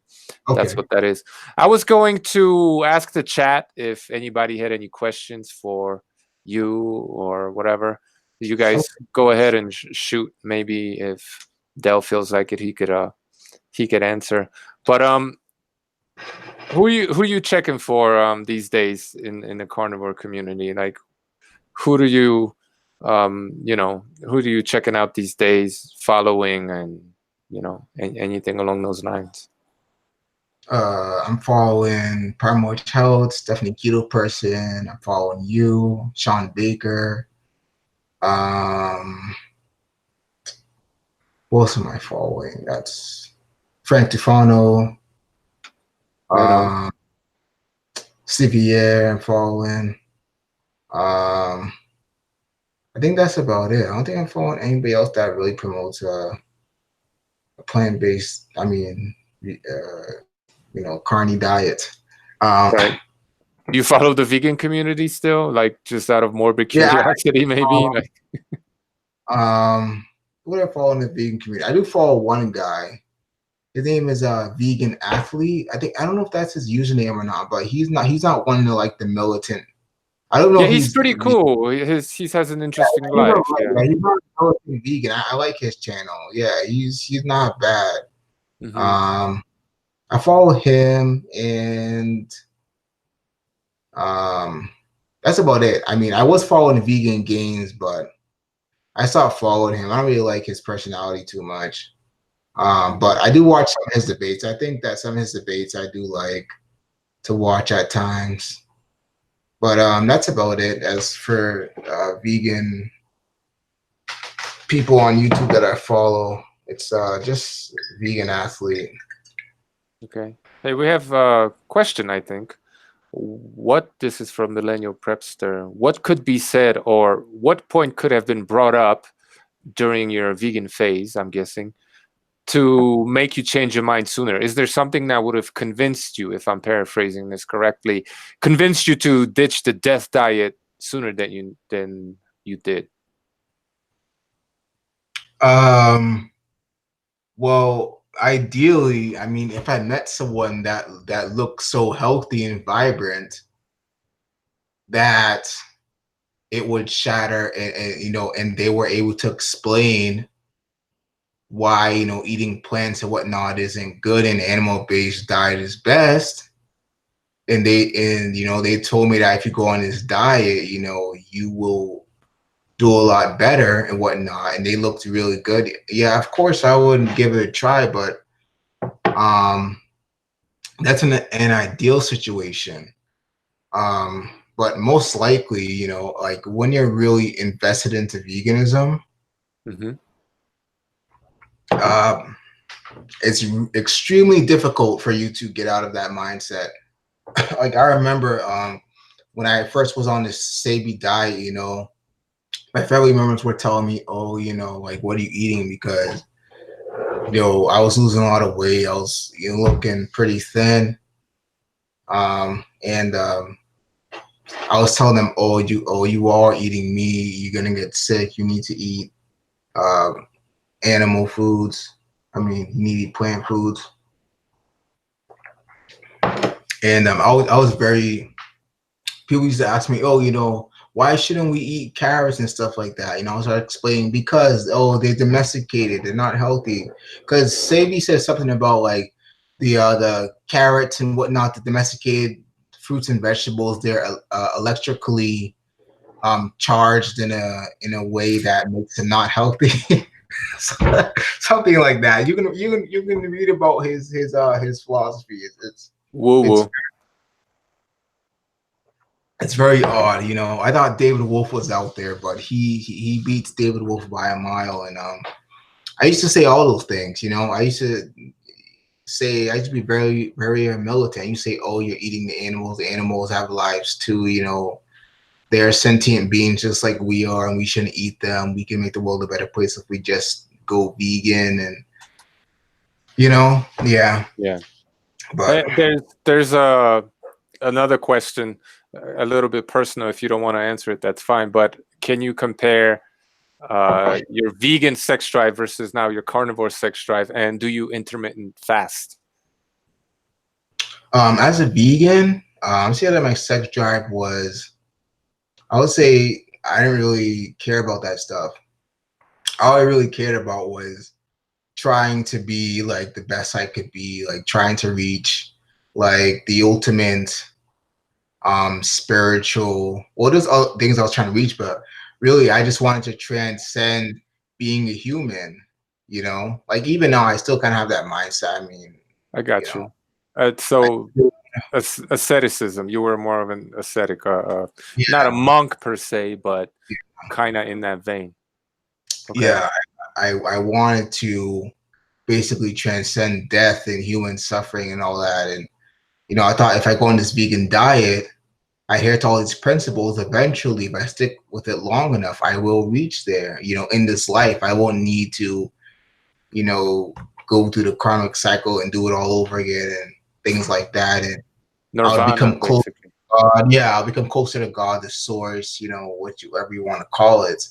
S1: that's
S2: Okay.
S1: what that is. I was going to ask the chat if anybody had any questions for you or whatever. You guys
S2: Okay.
S1: go ahead and shoot. Maybe if Dell feels like it, he could answer. But who you checking for these days in the carnivore community? Like who do you who do you checking out these days, following, and anything along those lines?
S2: I'm following Primal Health, Stephanie Keto Person. I'm following you, Sean Baker. Um, who else am I following? That's Frank Tufano,
S1: Right on.
S2: um, Stevie I'm following. Um, I think that's about it. I don't think I'm following anybody else that really promotes a plant-based, carny diet. Um,
S1: Right. Do you follow the vegan community still, like just out of morbid
S2: yeah,
S1: curiosity, maybe? Like,
S2: who do I follow in the vegan community? I do follow one guy. His name is Vegan Athlete. I don't know if that's his username or not, but he's not one of the militant. I don't know
S1: yeah,
S2: if
S1: he's
S2: he's
S1: pretty cool. He has an interesting
S2: he's
S1: life. Yeah.
S2: he's not a militant vegan. I like his channel. Yeah, he's not bad.
S1: Hmm.
S2: Um, I follow him, and um, that's about it. I mean, I was following Vegan Gains, but I stopped following him. I don't really like his personality too much. But
S1: Hmm.
S2: I do watch some of his debates. I think that some of his debates I do like to watch at times. But that's about it. As for vegan people on YouTube that I follow, it's just Vegan Athlete.
S1: Okay. Hey, we have a question, I think. What this is from Millennial Prepster. What could be said, or what point could have been brought up during your vegan phase, I'm guessing, to make you change your mind sooner? Is there something that would have convinced you, if I'm paraphrasing this correctly, convinced you to ditch the death diet sooner than you did?
S2: Um, well, ideally, I mean, if I met someone that looked so healthy and vibrant that it would shatter, and they were able to explain why eating plants and whatnot isn't good and animal based diet is best, and they told me that if you go on this diet, you will do a lot better and whatnot, and they looked really good. Yeah, of course I wouldn't give it a try, but that's an ideal situation. But most likely, like when you're really invested into veganism,
S1: Mm-hmm.
S2: um, it's extremely difficult for you to get out of that mindset. Like I remember when I first was on this Sabi diet, my family members were telling me, "Oh, like what are you eating?" Because I was losing a lot of weight. I was looking pretty thin, and I was telling them, "You are eating meat. You're gonna get sick. You need to eat animal foods. I mean, you need to eat plant foods." And I was very. People used to ask me, "Oh, why shouldn't we eat carrots and stuff like that?" I was explaining because they're domesticated, they're not healthy. Because Sadie said something about like the carrots and whatnot, the domesticated fruits and vegetables, they're electrically charged in a way that makes it not healthy. Something like that. You can read about his philosophy.
S1: Woo
S2: It's
S1: woo.
S2: It's very odd, I thought David Wolf was out there, but he beats David Wolf by a mile. And I used to say all those things, I used to be very, very militant. You say, "Oh, you're eating the animals. The animals have lives too. They're sentient beings just like we are, and we shouldn't eat them. We can make the world a better place if we just go vegan." And yeah.
S1: Yeah.
S2: But
S1: There's another question, a little bit personal. If you don't want to answer it, that's fine. But can you compare your vegan sex drive versus now your carnivore sex drive, and do you intermittent fast?
S2: as a vegan, I'm saying that my sex drive was, I would say I didn't really care about that stuff. All I really cared about was trying to be like the best I could be, like trying to reach like the ultimate spiritual, well, there's other things I was trying to reach, but really I just wanted to transcend being a human, like even now I still kind of have that mindset. I mean,
S1: I
S2: you
S1: got
S2: know,
S1: you.
S2: I
S1: So
S2: still,
S1: asceticism. You were more of an ascetic, not
S2: yeah,
S1: a monk per se, but kind of in that vein. Okay.
S2: yeah, I wanted to basically transcend death and human suffering and all that. And I thought if I go on this vegan diet, I adhere to all these principles. Eventually, if I stick with it long enough, I will reach there. In this life, I won't need to, you know, go through the karmic cycle and do it all over again and things like that. And I'll
S1: Nirvana,
S2: become close.
S1: basically.
S2: Yeah, I'll become closer to God, the source. Whatever you want to call it.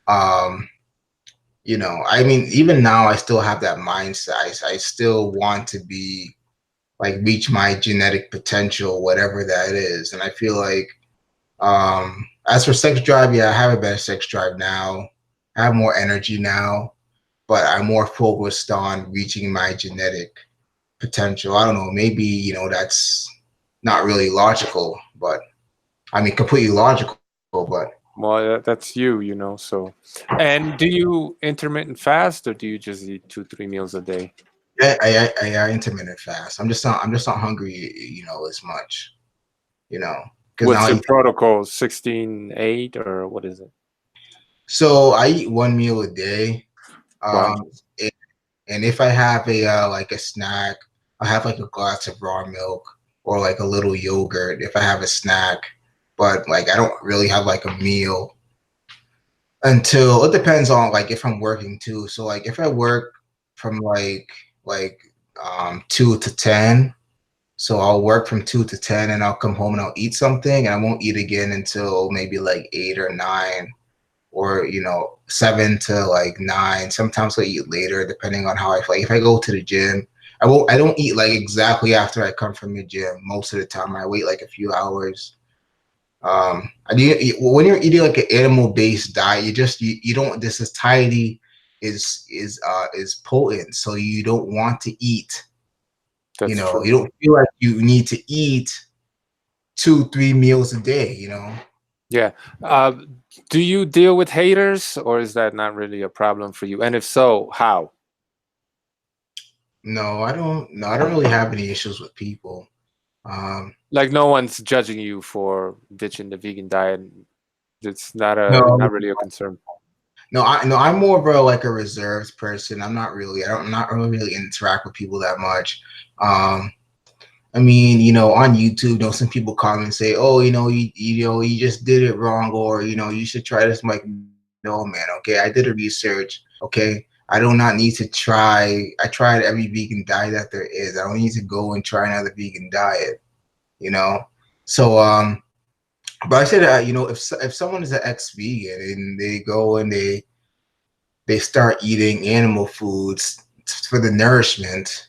S2: Um, I mean, even now, I still have that mindset. I still want to be like reach my genetic potential, whatever that is. And I feel like as for sex drive, yeah, I have a better sex drive now. I have more energy now, but I'm more focused on reaching my genetic potential. I don't know, maybe, that's not really logical, but I mean, completely logical, but
S1: Well, that's you. So, and do you intermittent fast, or do you just eat 2, 3 meals a day?
S2: I intermittent fast. I'm just not hungry, as much, because now
S1: What's
S2: I
S1: your
S2: eat.
S1: protocol? 16/8, or what is it?
S2: So I eat one meal a day.
S1: Wow.
S2: Um, And if I have like a snack, I have like a glass of raw milk or like a little yogurt if I have a snack. But like I don't really have like a meal until it depends on like if I'm working too. So like if I work from like 2 to 10, so I'll work from 2 to 10 and I'll come home and I'll eat something and I won't eat again until maybe like 8 or 9 or 7 to like 9. Sometimes I eat later depending on how I feel. Like if I go to the gym, I don't eat like exactly after I come from the gym. Most of the time I wait like a few hours. When you're eating like an animal based diet, you don't, this satiety is potent, so you don't want to eat.
S1: That's
S2: You
S1: true.
S2: don't feel like you need to eat 2-3 meals a day, you know.
S1: Yeah. Uh, do you deal with haters, or is that not really a problem for you? And if so, how?
S2: No, I don't. No, I don't really have any issues with people. Um,
S1: Like no one's judging you for ditching the vegan diet. It's
S2: no,
S1: not really a concern.
S2: no, I'm more of a like a reserved person. I'm not really interact with people that much. Um, I mean, you know, on YouTube, you know, some people comment and say, "Oh, you know, you just did it wrong," or you know, you should try this. I'm like, no, man. Okay, I did a research. Okay, I do not need to try. I tried every vegan diet that there is. I don't need to go and try another vegan diet. You know, so but I said, you know, if someone is an ex-vegan and they go and they start eating animal foods for the nourishment,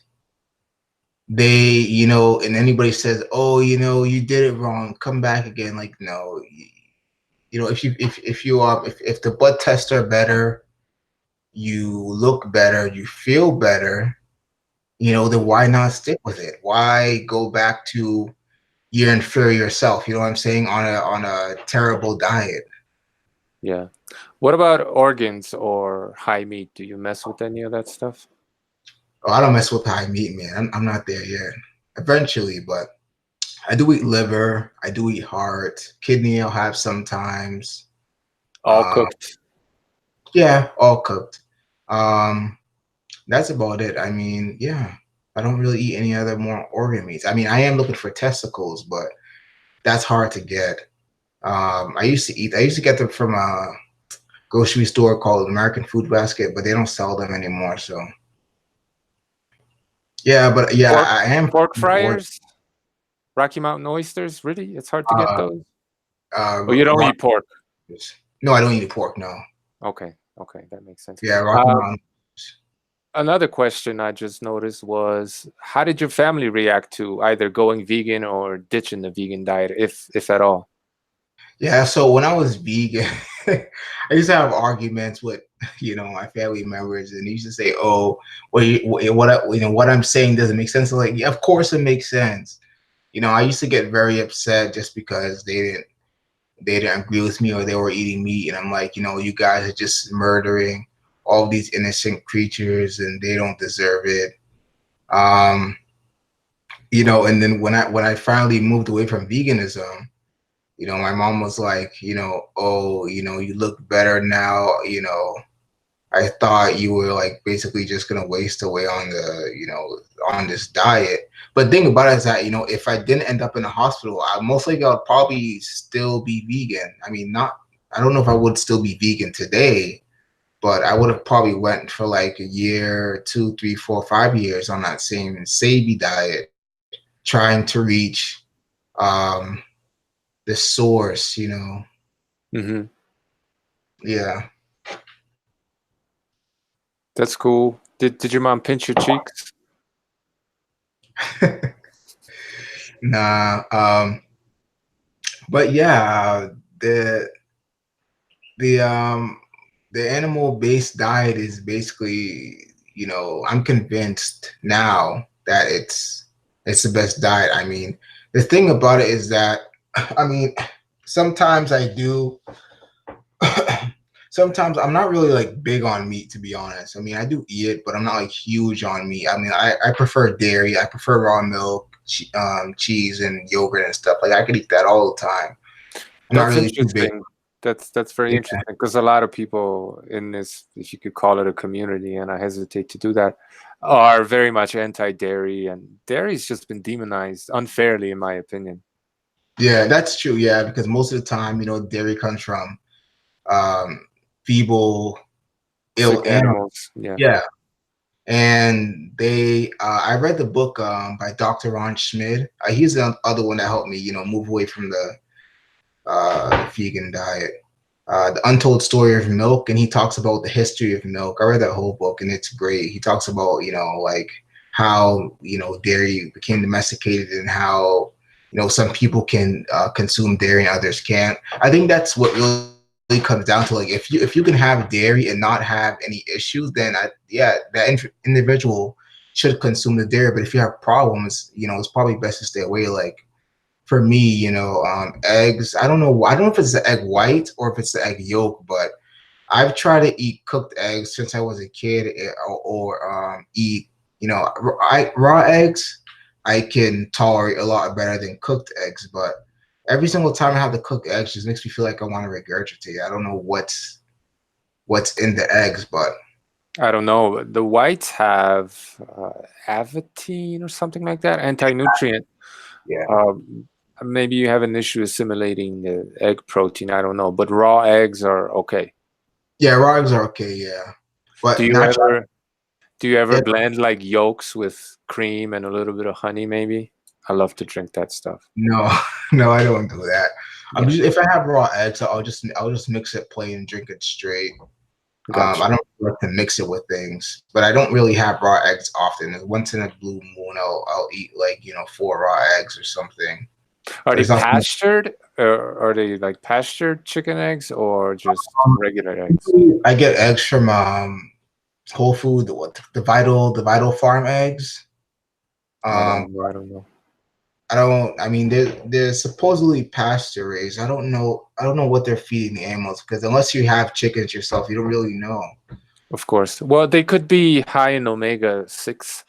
S2: they, you know, and anybody says, oh, you know, you did it wrong, come back again. Like, no, you know, if you if the blood tests are better, you look better, you feel better, you know, then why not stick with it? Why go back to your inferior self? You know what I'm saying? On a terrible diet.
S1: Yeah. What about organs or high meat? Do you mess with any of that stuff?
S2: Oh, I don't mess with high meat, man. I'm not there yet. Eventually, but I do eat liver. I do eat heart. Kidney I'll have sometimes.
S1: All
S2: Um,
S1: cooked.
S2: yeah, all cooked. Um, that's about it. I mean, yeah, I don't really eat any other more organ meats. I mean, I am looking for testicles, but that's hard to get. I used to get them from a grocery store called American Food Basket, but they don't sell them anymore. So yeah, but yeah,
S1: Pork
S2: I am
S1: pork
S2: into organ.
S1: fryers? Rocky Mountain oysters? Really? It's hard to get
S2: Uh,
S1: those? Oh, you don't eat pork.
S2: No, I don't eat pork. No.
S1: Okay. Okay, that makes sense.
S2: Yeah, Rocky
S1: Uh,
S2: Mountain.
S1: Another question I just noticed was, how did your family react to either going vegan or ditching the vegan diet, if at all?
S2: Yeah, so when I was vegan, I used to have arguments with, you know, my family members, and they used to say, "Oh, you know, what I'm saying doesn't make sense." I'm like, yeah, of course it makes sense. You know, I used to get very upset just because they didn't agree with me or they were eating meat, and I'm like, you know, you guys are just murdering all these innocent creatures, and they don't deserve it. Um, you know, and then when I finally moved away from veganism, you know, my mom was like, you know, oh, you know, you look better now. You know, I thought you were like basically just gonna waste away on the, you know, on this diet. But the thing about it is that, you know, if I didn't end up in a hospital, I most likely I'll probably still be vegan. I mean, not, I don't know if I would still be vegan today, but I would have probably went for like a year, 2, 3, 4, 5 years on that same Sabi diet, trying to reach um the source, you know.
S1: Hmm.
S2: Yeah.
S1: That's cool. Did your mom pinch your cheeks?
S2: Nah. But yeah, the um the animal based diet is basically, you know, I'm convinced now that it's the best diet. I mean, the thing about it is that I mean, sometimes I do sometimes I'm not really like big on meat, to be honest. I mean, I do eat it, but I'm not like huge on meat. I mean, I prefer dairy. I prefer raw milk, cheese, and yogurt and stuff. Like I could eat that all the time. I'm not
S1: That's
S2: really too big.
S1: interesting. That's very
S2: Yeah,
S1: interesting because a lot of people in this, if you could call it a community, and I hesitate to do that, are very much anti-dairy, and dairy's just been demonized unfairly, in my opinion.
S2: yeah, that's true. Yeah, because most of the time, you know, dairy comes from um, feeble, ill
S1: Sick
S2: animals.
S1: animals, yeah.
S2: Yeah, and I read the book by Dr. Ron Schmid. He's the other one that helped me, you know, move away from the vegan diet. The Untold Story of Milk, and he talks about the history of milk. I read that whole book, and it's great. He talks about, you know, like how, you know, dairy became domesticated and how, you know, some people can consume dairy and others can't. I think that's what really comes down to. Like, if you can have dairy and not have any issues, then yeah, that individual should consume the dairy. But if you have problems, you know, it's probably best to stay away. Like, for me, eggs. I don't know. I don't know if it's the egg white or if it's the egg yolk, but I've tried to eat cooked eggs since I was a kid, or eat, raw eggs. I can tolerate a lot better than cooked eggs, but every single time I have to cook eggs, just makes me feel like I want to regurgitate. I don't know what's in the eggs, but
S1: I don't know. The whites have avatine or something like that, anti-nutrient.
S2: yeah,
S1: Um, Maybe you have an issue assimilating the egg protein. I don't know, but raw eggs are okay.
S2: yeah, raw eggs are okay, yeah,
S1: Do
S2: but
S1: you
S2: not try.
S1: ever do you ever
S2: Yeah,
S1: blend like yolks with cream and a little bit of honey, maybe? I love to drink that stuff.
S2: no, no, I don't do that. I'm
S1: Yeah,
S2: just if I have raw eggs, I'll just mix it plain and drink it straight. I
S1: gotcha.
S2: don't like to mix it with things, but I don't really have raw eggs often. Once in a blue moon, I'll eat like 4 raw eggs or something.
S1: Are
S2: But
S1: they
S2: it's not.
S1: pastured? Or are they like pastured chicken eggs or just
S2: Um,
S1: regular eggs?
S2: I get eggs from Whole Food, the Vital Farm eggs.
S1: I
S2: Um,
S1: don't know. I don't know.
S2: I don't. I mean, they're supposedly pasture raised. I don't know. I don't know what they're feeding the animals because unless you have chickens yourself, you don't really know.
S1: Of course. Well, they could be high in omega-6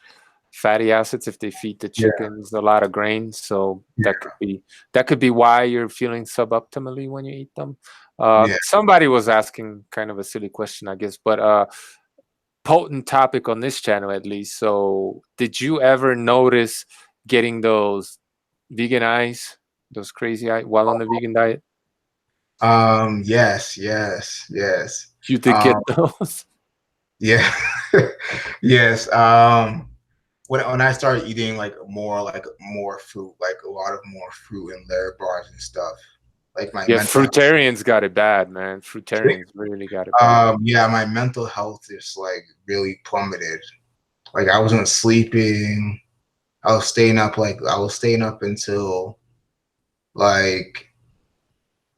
S1: fatty acids if they feed the
S2: Yeah,
S1: chickens a lot of grain. So that
S2: yeah,
S1: could be why you're feeling suboptimally when you eat them.
S2: yeah.
S1: Somebody was asking kind of a silly question, I guess, but potent topic on this channel at least. So did you ever notice getting those vegan eyes, those crazy eyes while on the vegan diet?
S2: Yes, yes, yes.
S1: You did
S2: Um,
S1: get those?
S2: yeah, yes. When I started eating more fruit, like a lot of more fruit and layer bars and stuff, like my
S1: Yeah,
S2: mental
S1: fruitarians got it bad, man. Fruitarians really got it bad.
S2: yeah, my mental health is like really plummeted. Like I wasn't sleeping. I was staying up until like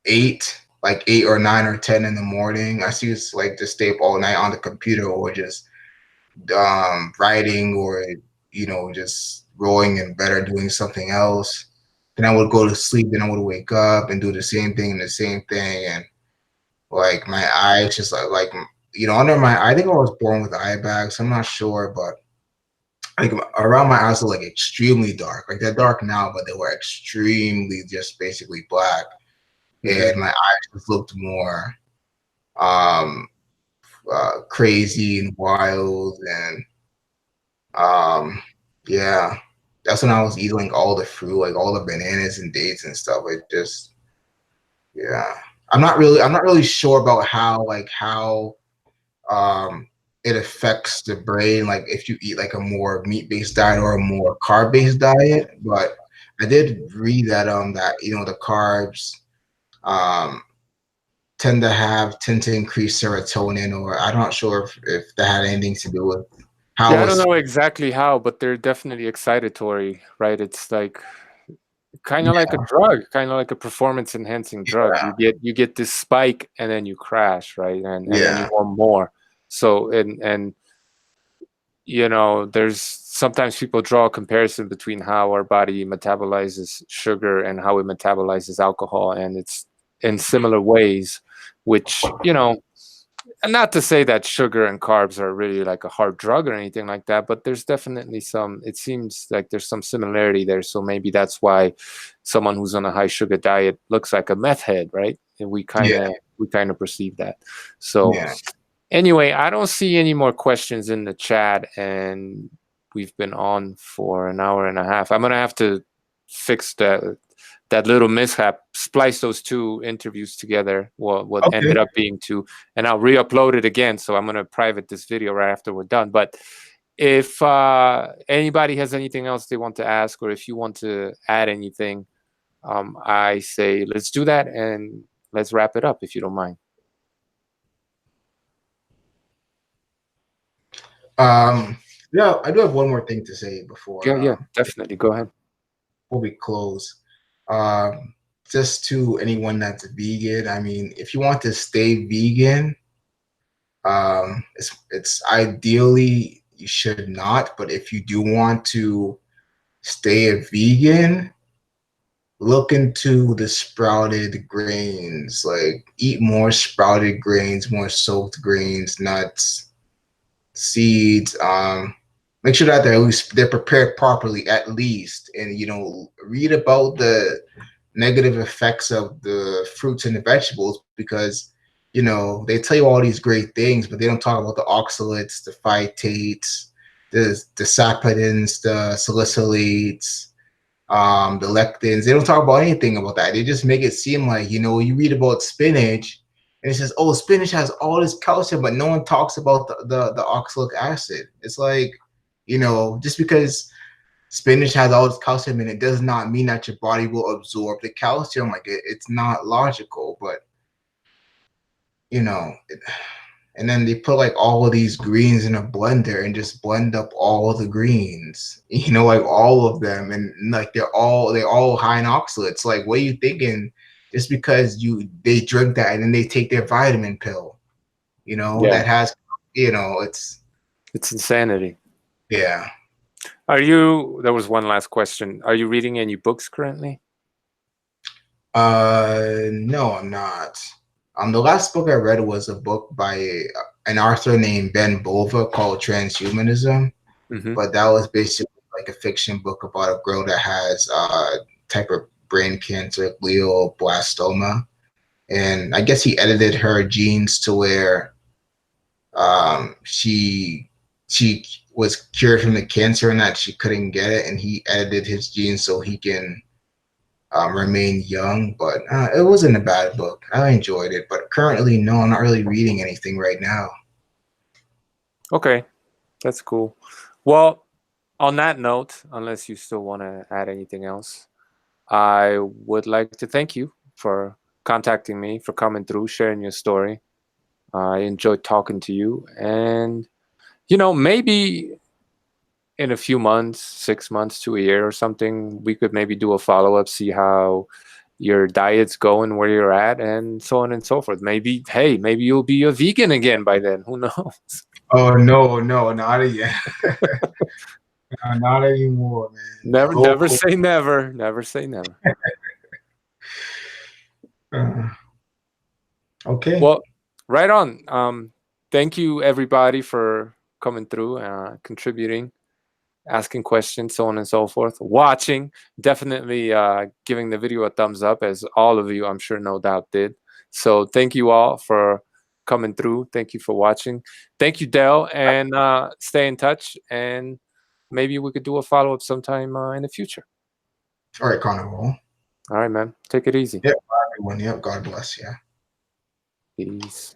S2: 8 or 9 or 10 in the morning. I used to like just stay up all night on the computer or just writing or just rolling in bed or doing something else. Then I would go to sleep. Then I would wake up and do the same thing and the same thing. And like my eyes, just under my. I think I was born with eye bags. I'm not sure, but like around my eyes were like extremely dark. Like they're dark now, but they were extremely just basically black.
S1: Hmm.
S2: And my eyes just looked more um crazy and wild and yeah, that's when I was eating like all the fruit, like all the bananas and dates and stuff. It just yeah. I'm not really sure about how um it affects the brain, like if you eat like a more meat-based diet or a more carb-based diet. But I did read that the carbs um tend to increase serotonin, or I'm not sure if that had anything to do with
S1: Yeah,
S2: how
S1: I don't
S2: it's
S1: know exactly how, but they're definitely excitatory, right? It's like kind of like a
S2: yeah,
S1: drug, kind of like a performance enhancing drug. You get this spike and then you crash, right? And then you
S2: yeah,
S1: want more. So and there's sometimes people draw a comparison between how our body metabolizes sugar and how it metabolizes alcohol, and it's in similar ways, which, and not to say that sugar and carbs are really like a hard drug or anything like that, but there's definitely it seems like there's some similarity there. So maybe that's why someone who's on a high sugar diet looks like a meth head, right? And we kind
S2: yeah,
S1: of we kind of perceive that. So
S2: yeah.
S1: anyway, I don't see any more questions in the chat, and we've been on for an hour and a half. I'm gonna have to fix that little mishap, splice those two interviews together, well, what
S2: Okay.
S1: ended up being two, and I'll re-upload it again. So I'm gonna private this video right after we're done. But if anybody has anything else they want to ask, or if you want to add anything, I say let's do that and let's wrap it up if you don't mind.
S2: Um, yeah, I do have one more thing to say
S1: Yeah, yeah, definitely. Go ahead.
S2: before we close. Um, just to anyone that's vegan, I mean, if you want to stay vegan, it's ideally you should not. But if you do want to stay a vegan, look into the sprouted grains. Like eat more sprouted grains, more soaked grains, nuts, seeds. Make sure that they're prepared properly at least, and read about the negative effects of the fruits and the vegetables, because they tell you all these great things, but they don't talk about the oxalates, the phytates, the saponins, the salicylates, the lectins. They don't talk about anything about that. They just make it seem like, you read about spinach and it says, oh, spinach has all this calcium, but no one talks about the oxalic acid. It's like, just because spinach has all this calcium in it does not mean that your body will absorb the calcium. Like it's not logical, but you know, it, and then they put like all of these greens in a blender and just blend up all the greens, like all of them, and like they're all high in oxalates. Like, what are you thinking? Just because they drink that and then they take their vitamin pill,
S1: Yeah,
S2: that has, it's
S1: insanity.
S2: yeah.
S1: There was one last question. Are you reading any books currently?
S2: No, I'm not. The last book I read was a book by an author named Ben Bova called Transhumanism,
S1: Mm-hmm.
S2: but that was basically like a fiction book about a girl that has type of brain cancer, glioblastoma, and I guess he edited her genes to where she was cured from the cancer and that she couldn't get it, and he edited his genes so he can remain young. But it wasn't a bad book. I enjoyed it, but currently, no, I'm not really reading anything right now.
S1: Okay, that's cool. Well, on that note, unless you still want to add anything else, I would like to thank you for contacting me, for coming through, sharing your story. I enjoyed talking to you, and maybe in a few months, 6 months to a year or something, we could maybe do a follow-up, see how your diet's going, where you're at, and so on and so forth. Maybe you'll be a vegan again by then. Who knows?
S2: Oh no, not again. No, not anymore, man.
S1: Never say never. Never say never.
S2: Uh, okay.
S1: Well, right on. Thank you everybody for coming through, contributing, asking questions, so on and so forth, watching, definitely giving the video a thumbs up, as all of you, I'm sure, no doubt, did. So thank you all for coming through. Thank you for watching. Thank you, Dell, and stay in touch, and maybe we could do a follow-up sometime in the future.
S2: All right, Carneval.
S1: All right, man. Take it easy.
S2: Yep, everyone. Yep, God bless. Yeah.
S1: Peace.